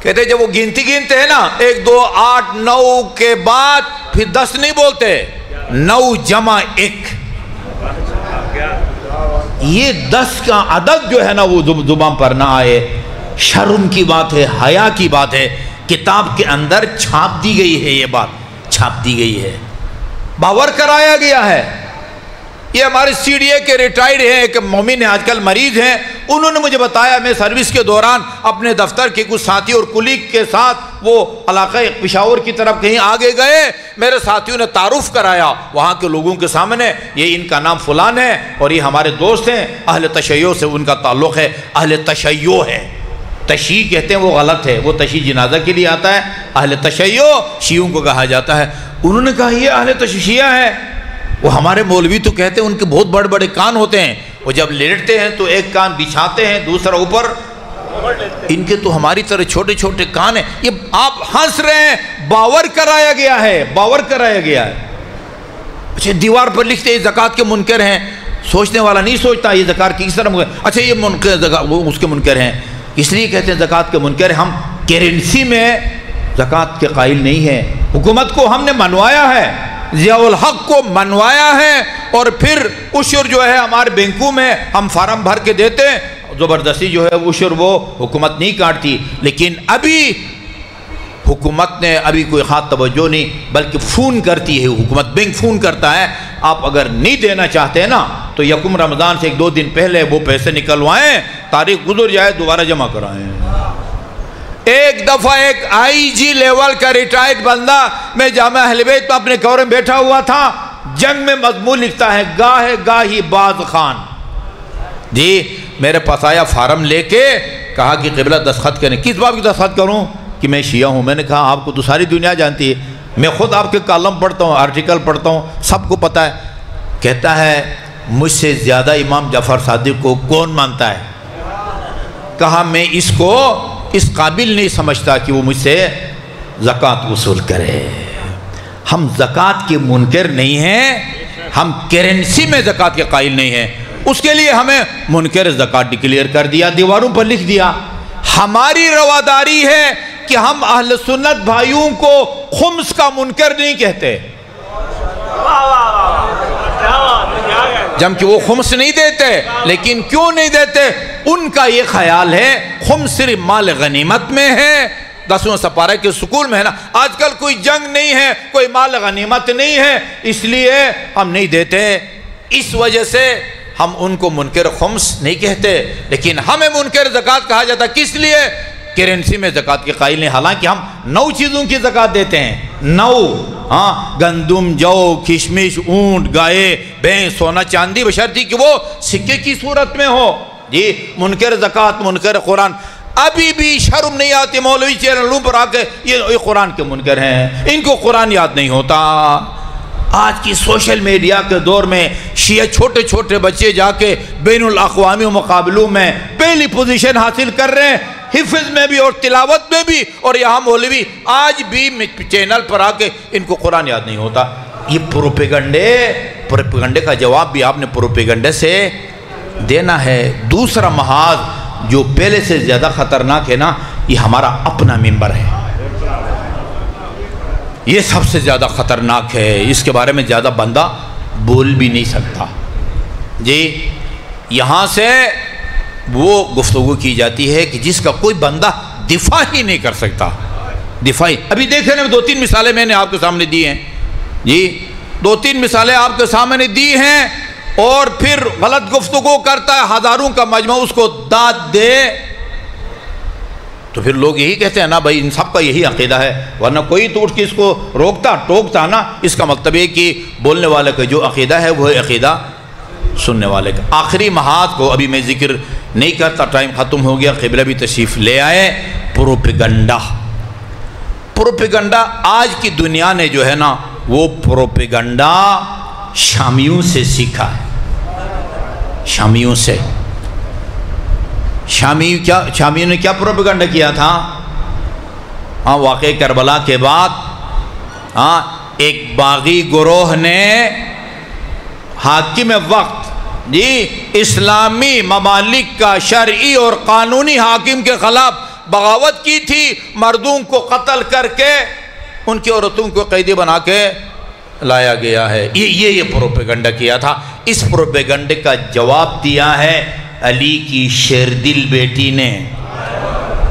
کہتے جب وہ گنتے ہیں نا 1 2 8 9 کے بعد پھر 10 نہیں بولتے، 9 جمع 1، یہ 10 کا عدد جو ہے نا وہ زبان پر نہ آئے۔ شرم کی بات ہے، حیا کی بات ہے، کتاب کے اندر چھاپ دی گئی ہے، یہ بات چھاپ دی گئی ہے، باور کرایا گیا ہے۔ یہ ہمارے سی ڈی اے کے ریٹائرڈ ہیں، ایک مومن ہیں، آج کل مریض ہیں، انہوں نے مجھے بتایا، میں سروس کے دوران اپنے دفتر کے کچھ ساتھی اور کلیگ کے ساتھ وہ علاقہ پشاور کی طرف کہیں آگے گئے، میرے ساتھیوں نے تعارف کرایا وہاں کے لوگوں کے سامنے، یہ ان کا نام فلان ہے اور یہ ہمارے دوست ہیں، اہل تشیع سے ان کا تعلق ہے، اہل تشیع ہے۔ تشیع کہتے ہیں وہ غلط ہے، وہ تشیع جنازہ کے لیے آتا ہے، اہل تشیع شیعوں کو کہا جاتا ہے۔ انہوں نے کہا یہ اہل تشیع ہے، وہ ہمارے مولوی تو کہتے ہیں ان کے بہت بڑے بڑے کان ہوتے ہیں، وہ جب لیٹتے ہیں تو ایک کان بچھاتے ہیں دوسرا اوپر، ان کے تو ہماری طرح چھوٹے چھوٹے کان ہیں۔ یہ آپ ہنس رہے ہیں، باور کرایا گیا ہے، باور کرایا گیا ہے۔ اچھا دیوار پر لکھتے ہیں زکوٰۃ کے منکر ہیں، سوچنے والا نہیں سوچتا یہ زکوٰۃ کی کس طرح منکر، اچھا یہ منکر وہ اس کے منکر ہیں، اس لیے کہتے ہیں زکوٰۃ کے منکر۔ ہم کرنسی میں زکوٰۃ کے قائل نہیں ہیں، حکومت کو ہم نے منوایا ہے، ضیاء الحق کو منوایا ہے، اور پھر عشر جو ہے ہمارے بینکوں میں ہم فارم بھر کے دیتے ہیں، زبردستی جو ہے عشر وہ حکومت نہیں کاٹتی۔ لیکن ابھی حکومت نے ابھی کوئی خاص توجہ نہیں، بلکہ فون کرتی ہے حکومت، بینک فون کرتا ہے، آپ اگر نہیں دینا چاہتے ہیں نا تو یکم رمضان سے 1 2 دن پہلے وہ پیسے نکلوائیں، تاریخ گزر جائے دوبارہ جمع کرائیں۔ ایک دفعہ ایک آئی جی لیول کا ریٹائرڈ بندہ، میں جامعہ اہل بیت میں اپنے کمرے میں بیٹھا ہوا تھا، جنگ میں مضمون لکھتا ہے گاہے گاہی باز خان، جی میرے پاس آیا فارم لے کے، کہا کہ قبلہ دستخط کریں. کس باب کی دستخط کروں؟ کہ میں شیعہ ہوں. میں نے کہا آپ کو تو ساری دنیا جانتی ہے, میں خود آپ کے کالم پڑھتا ہوں, آرٹیکل پڑھتا ہوں, سب کو پتہ ہے. کہتا ہے مجھ سے زیادہ امام جعفر صادق کو کون مانتا ہے؟ کہا میں اس کو اس قابل نہیں سمجھتا کہ وہ مجھ سے زکوٰۃ وصول کرے. ہم زکوٰۃ کے منکر نہیں ہیں, ہم کرنسی میں زکوٰۃ کے قائل نہیں ہیں. اس کے لیے ہمیں منکر زکوٰۃ ڈکلیئر کر دیا, دیواروں پر لکھ دیا. ہماری رواداری ہے کہ ہم اہل سنت بھائیوں کو خمس کا منکر نہیں کہتے, جبکہ وہ خمس نہیں دیتے. لیکن کیوں نہیں دیتے؟ ان کا یہ خیال ہے خمس صرف مال غنیمت میں ہے, 10واں سپارہ کے سکول میں ہے نا. آج کل کوئی جنگ نہیں ہے, کوئی مال غنیمت نہیں ہے, اس لیے ہم نہیں دیتے. اس وجہ سے ہم ان کو منکر خمس نہیں کہتے, لیکن ہمیں منکر زکوٰۃ کہا جاتا. کس لیے؟ کرنسی میں زکوٰۃ کے قائل نہیں. حالانکہ ہم 9 چیزوں کی زکوٰۃ دیتے ہیں. 9 گندم, جو, کشمش, اونٹ, گائے, بھینس, سونا چاندی, بشرطی کہ وہ سکے کی صورت میں ہو. جی منکر زکوٰۃ, منکر قرآن. ابھی بھی شرم نہیں آتی مولوی چینلوں پر آ کے یہ قرآن کے منکر ہیں, ان کو قرآن یاد نہیں ہوتا. آج کی سوشل میڈیا کے دور میں شیعہ چھوٹے چھوٹے بچے جا کے بین الاقوامی مقابلوں میں پہلی پوزیشن حاصل کر رہے ہیں, حفظ میں بھی اور تلاوت میں بھی. اور یہاں مولوی آج بھی چینل پر آ کے ان کو قرآن یاد نہیں ہوتا. یہ پروپیگنڈے کا جواب بھی آپ نے پروپیگنڈے سے دینا ہے. دوسرا محاذ جو پہلے سے زیادہ خطرناک ہے نا, یہ ہمارا اپنا ممبر ہے. یہ سب سے زیادہ خطرناک ہے, اس کے بارے میں زیادہ بندہ بول بھی نہیں سکتا. جی یہاں سے وہ گفتگو کی جاتی ہے کہ جس کا کوئی بندہ دفاع ہی نہیں کر سکتا. دفاعی ابھی دیکھیں نا, 2-3 مثالیں میں نے آپ کے سامنے دی ہیں. جی 2-3 مثالیں آپ کے سامنے دی ہیں, اور پھر غلط گفتگو کرتا ہے, ہزاروں کا مجمع اس کو داد دے. تو پھر لوگ یہی کہتے ہیں نا بھائی ان سب کا یہی عقیدہ ہے, ورنہ کوئی تو اٹھ کے اس کو روکتا ٹوکتا نا. اس کا مطلب ہے کہ بولنے والے کا جو عقیدہ ہے وہ عقیدہ سننے والے کا. آخری محاذ کو ابھی میں ذکر نہیں کرتا, ٹائم ختم ہو گیا, قبلہ بھی تشریف لے آئے. پروپیگنڈا. پروپیگنڈا آج کی دنیا نے جو ہے نا وہ پروپیگنڈا شامیوں سے سیکھا ہے. شامیوں سے. شامیوں نے کیا پروپیگنڈا کیا تھا؟ واقعہ کربلا کے بعد ایک باغی گروہ نے حاکم وقت جی اسلامی ممالک کا شرعی اور قانونی حاکم کے خلاف بغاوت کی تھی. مردوں کو قتل کر کے ان کی عورتوں کو قیدی بنا کے لایا گیا ہے. یہ پروپیگنڈا کیا تھا. اس پروپیگنڈے کا جواب دیا ہے علی کی شیردل بیٹی نے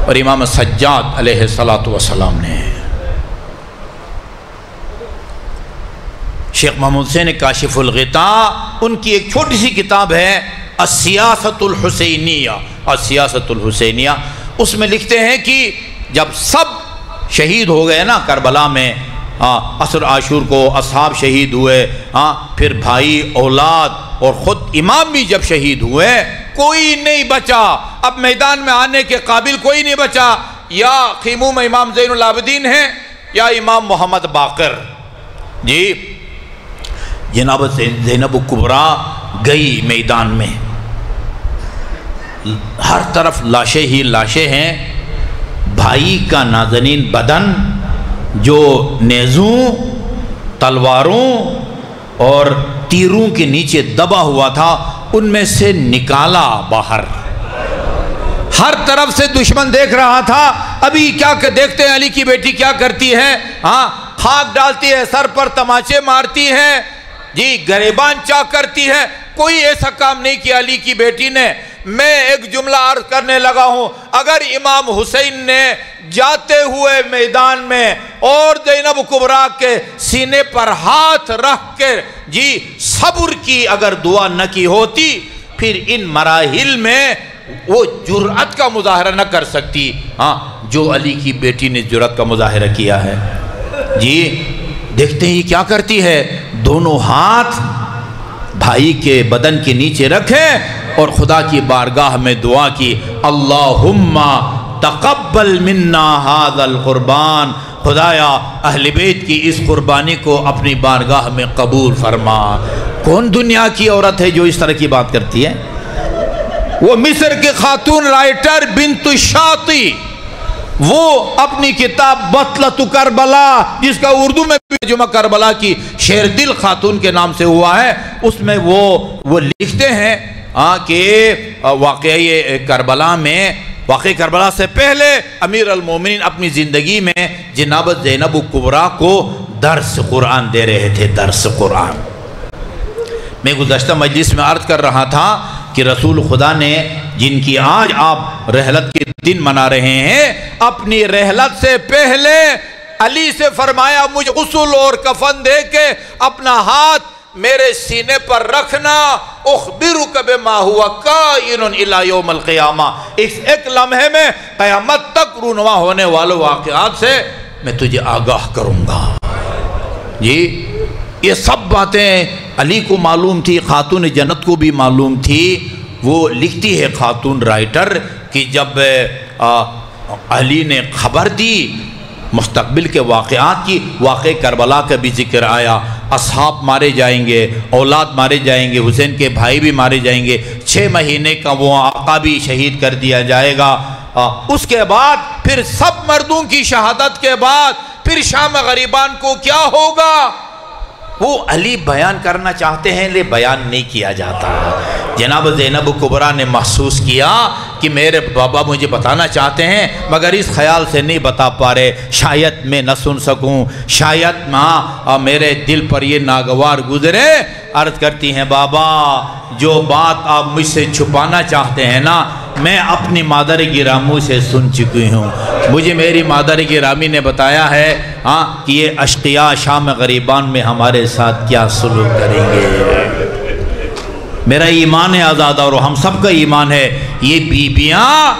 اور امام سجاد علیہ السلام نے. شیخ محمود حسین کاشف الغطاء, ان کی ایک چھوٹی سی کتاب ہے السیاست الحسینیہ. السیاست الحسینیہ, اس میں لکھتے ہیں کہ جب سب شہید ہو گئے نا کربلا میں, عصر عاشور کو اصحاب شہید ہوئے, پھر بھائی اولاد اور خود امام بھی جب شہید ہوئے, کوئی نہیں بچا. اب میدان میں آنے کے قابل کوئی نہیں بچا. یا خیموں میں امام زین العابدین ہیں یا امام محمد باقر. جی جناب زینب کبریٰ گئی میدان میں, ہر طرف لاشیں ہی لاشیں ہیں. بھائی کا نازنین بدن جو نیزوں, تلواروں اور تیروں کے نیچے دبا ہوا تھا, ان میں سے نکالا باہر. ہر طرف سے دشمن دیکھ رہا تھا. ابھی کیا دیکھتے ہیں علی کی بیٹی کیا کرتی ہے, خاک ڈالتی ہے, سر پر تماچے مارتی ہے, جی گریبان چاک کرتی ہے. کوئی ایسا کام نہیں کیا علی کی بیٹی نے. میں ایک جملہ عرض کرنے لگا ہوں, اگر امام حسین نے جاتے ہوئے میدان میں اور زینب کبریٰ کے سینے پر ہاتھ رکھ کے جی صبر کی اگر دعا نہ کی ہوتی, پھر ان مراحل میں وہ جرأت کا مظاہرہ نہ کر سکتی جو علی کی بیٹی نے جرأت کا مظاہرہ کیا ہے. جی دیکھتے ہیں یہ کیا کرتی ہے, دونوں ہاتھ بھائی کے بدن کے نیچے رکھے اور خدا کی بارگاہ میں دعا کی، اللہم تقبل منا ھذا القربان، خدایا اہل بیت کی اس قربانی کو اپنی بارگاہ میں قبول فرما۔ کون دنیا کی عورت ہے جو اس طرح کی بات کرتی ہے؟ وہ مصر کے خاتون رائٹر بنت شاطی، وہ اپنی کتاب بطلۃ کربلا، جس کا اردو میں ترجمہ کربلا کی شیر دل خاتون کے نام سے ہوا ہے، اس میں وہ لکھتے ہیں کہ واقعی کربلا میں، واقعی کربلا سے پہلے امیر المومنین اپنی زندگی میں جناب زینب کبریٰ کو درس قرآن دے رہے تھے، درس قرآن۔ میں گزشتہ مجلس میں عرض کر رہا تھا کہ رسول خدا نے، جن کی آج آپ رحلت کے دن منا رہے ہیں، اپنی رحلت سے پہلے علی سے فرمایا مجھ غسل اور کفن دے کے اپنا ہاتھ میرے سینے پر رکھنا، اخبرک بما ہوا کائن الی یوم القیامہ، اس ایک لمحے میں قیامت تک رونما ہونے والے واقعات سے میں تجھے آگاہ کروں گا۔ جی یہ سب باتیں علی کو معلوم تھی، خاتون جنت کو بھی معلوم تھی۔ وہ لکھتی ہے خاتون رائٹر کہ جب علی نے خبر دی مستقبل کے واقعات کی، واقع کربلا کا بھی ذکر آیا، اصحاب مارے جائیں گے، اولاد مارے جائیں گے، حسین کے بھائی بھی مارے جائیں گے، 6 مہینے کا وہ آقا بھی شہید کر دیا جائے گا۔ اس کے بعد پھر سب مردوں کی شہادت کے بعد پھر شام غریبان کو کیا ہوگا، وہ علی بیان کرنا چاہتے ہیں لیکن بیان نہیں کیا جاتا۔ جناب زینب کبریٰ نے محسوس کیا کہ میرے بابا مجھے بتانا چاہتے ہیں مگر اس خیال سے نہیں بتا پا رہے، شاید میں نہ سن سکوں، شاید میرے دل پر یہ ناگوار گزرے۔ عرض کرتی ہیں بابا جو بات آپ مجھ سے چھپانا چاہتے ہیں نا، میں اپنی مادر گرامی سے سن چکی ہوں۔ مجھے میری مادر گرامی نے بتایا ہے کہ یہ اشقیاء شام غریبان میں ہمارے ساتھ کیا سلوک کریں گے۔ میرا ایمان ہے آزاد اور ہم سب کا ایمان ہے، یہ بیبیاں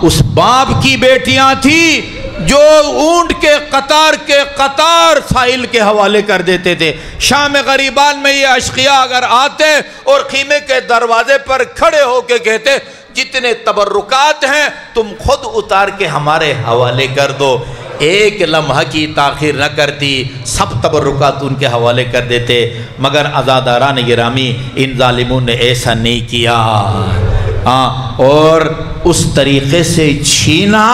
اس باپ کی بیٹیاں تھی جو اونٹ کے قطار ساحل کے حوالے کر دیتے تھے۔ شام غریبان میں یہ اشقیاء اگر آتے اور خیمے کے دروازے پر کھڑے ہو کے کہتے جتنے تبرکات ہیں تم خود اتار کے ہمارے حوالے کر دو، ایک لمحہ کی تاخیر نہ کرتی، سب تبرکات ان کے حوالے کر دیتے۔ مگر عزاداران گرامی ان ظالموں نے ایسا نہیں کیا، اور اس طریقے سے چھینا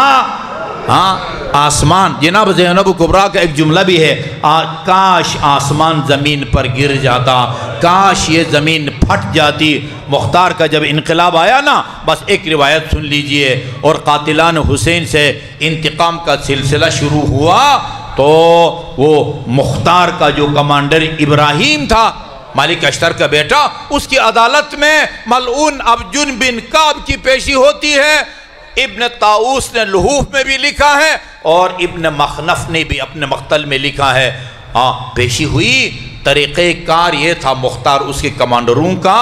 آسمان۔ جناب زینب کبریٰ کا ایک جملہ بھی ہے، کاش آسمان زمین پر گر جاتا، کاش یہ زمین پھٹ جاتی۔ مختار کا جب انقلاب آیا نا، بس ایک روایت سن لیجئے، اور قاتلان حسین سے انتقام کا سلسلہ شروع ہوا تو وہ مختار کا جو کمانڈر ابراہیم تھا، مالک اشتر کا بیٹا، اس کی عدالت میں ملعون ارجن بن کعب کی پیشی ہوتی ہے۔ ابن طاؤس نے لحوف میں بھی لکھا ہے اور ابن مخنف نے بھی اپنے مقتل میں لکھا ہے۔ پیشی ہوئی، طریقہ کار یہ تھا مختار اس کے کمانڈروں کا،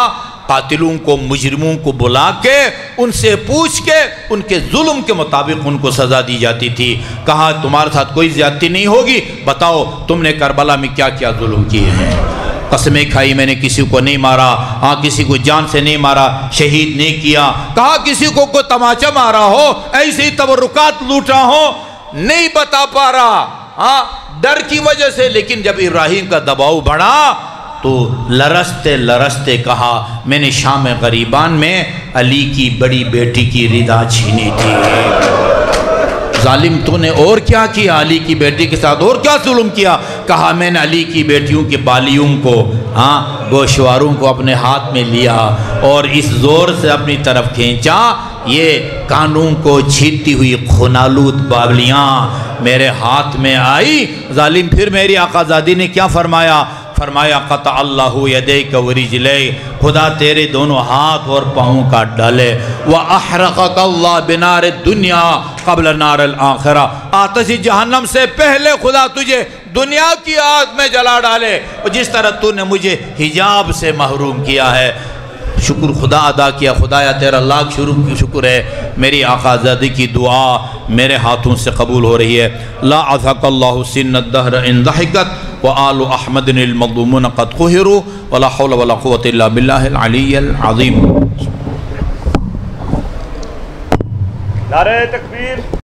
قاتلوں کو، مجرموں کو بلا کے ان سے پوچھ کے ان کے ظلم کے مطابق ان کو سزا دی جاتی تھی۔ کہا تمہارے ساتھ کوئی زیادتی نہیں ہوگی، بتاؤ تم نے کربلا میں کیا کیا ظلم کیے ہیں۔ قسمیں کھائی میں نے کسی کو نہیں مارا، کسی کو جان سے نہیں مارا، شہید نہیں کیا۔ کہا کسی کو کوئی تماچا مارا ہو، ایسی تبرکات لوٹا ہو، نہیں بتا پا رہا ڈر کی وجہ سے۔ لیکن جب ابراہیم کا دباؤ بڑھا تو لرزتے لرزتے کہا میں نے شام غریبان میں علی کی بڑی بیٹی کی ردا چھینی تھی۔ ظالم تو نے اور کیا کیا، علی کی بیٹی کے ساتھ اور کیا ظلم کیا؟ کہا میں نے علی کی بیٹیوں کے بالیوں کو، گوشواروں کو اپنے ہاتھ میں لیا اور اس زور سے اپنی طرف کھینچا، یہ کانوں کو چھیدتی ہوئی خونالود بالیاں میرے ہاتھ میں آئی۔ ظالم پھر میری آقازادی نے کیا فرمایا؟ فرمایا قطع اللہ یدیک ورجلیک، خدا تیرے دونوں ہاتھ اور پاؤں کا ڈالے، وَأَحْرَقَكَ اللَّهُ بِنَارِ الدُّنْيَا قَبْلَ نَارِ الْآخِرَةِ، آتش جہنم سے پہلے خدا تجھے دنیا کی آگ میں جلا ڈالے، اور جس طرح تو نے مجھے حجاب سے محروم کیا ہے۔ شکر خدا ادا کیا، خدایا تیرا لاکھ شکر ہے، میری آقازادی کی دعا میرے ہاتھوں سے قبول ہو رہی ہے۔ لا عذق اللہ سن الدہر ان ضحکت وآل احمد المظلومون قد قہروا ولا حول ولا قوة الا باللہ العلی العظیم۔ نعرہ تکبیر۔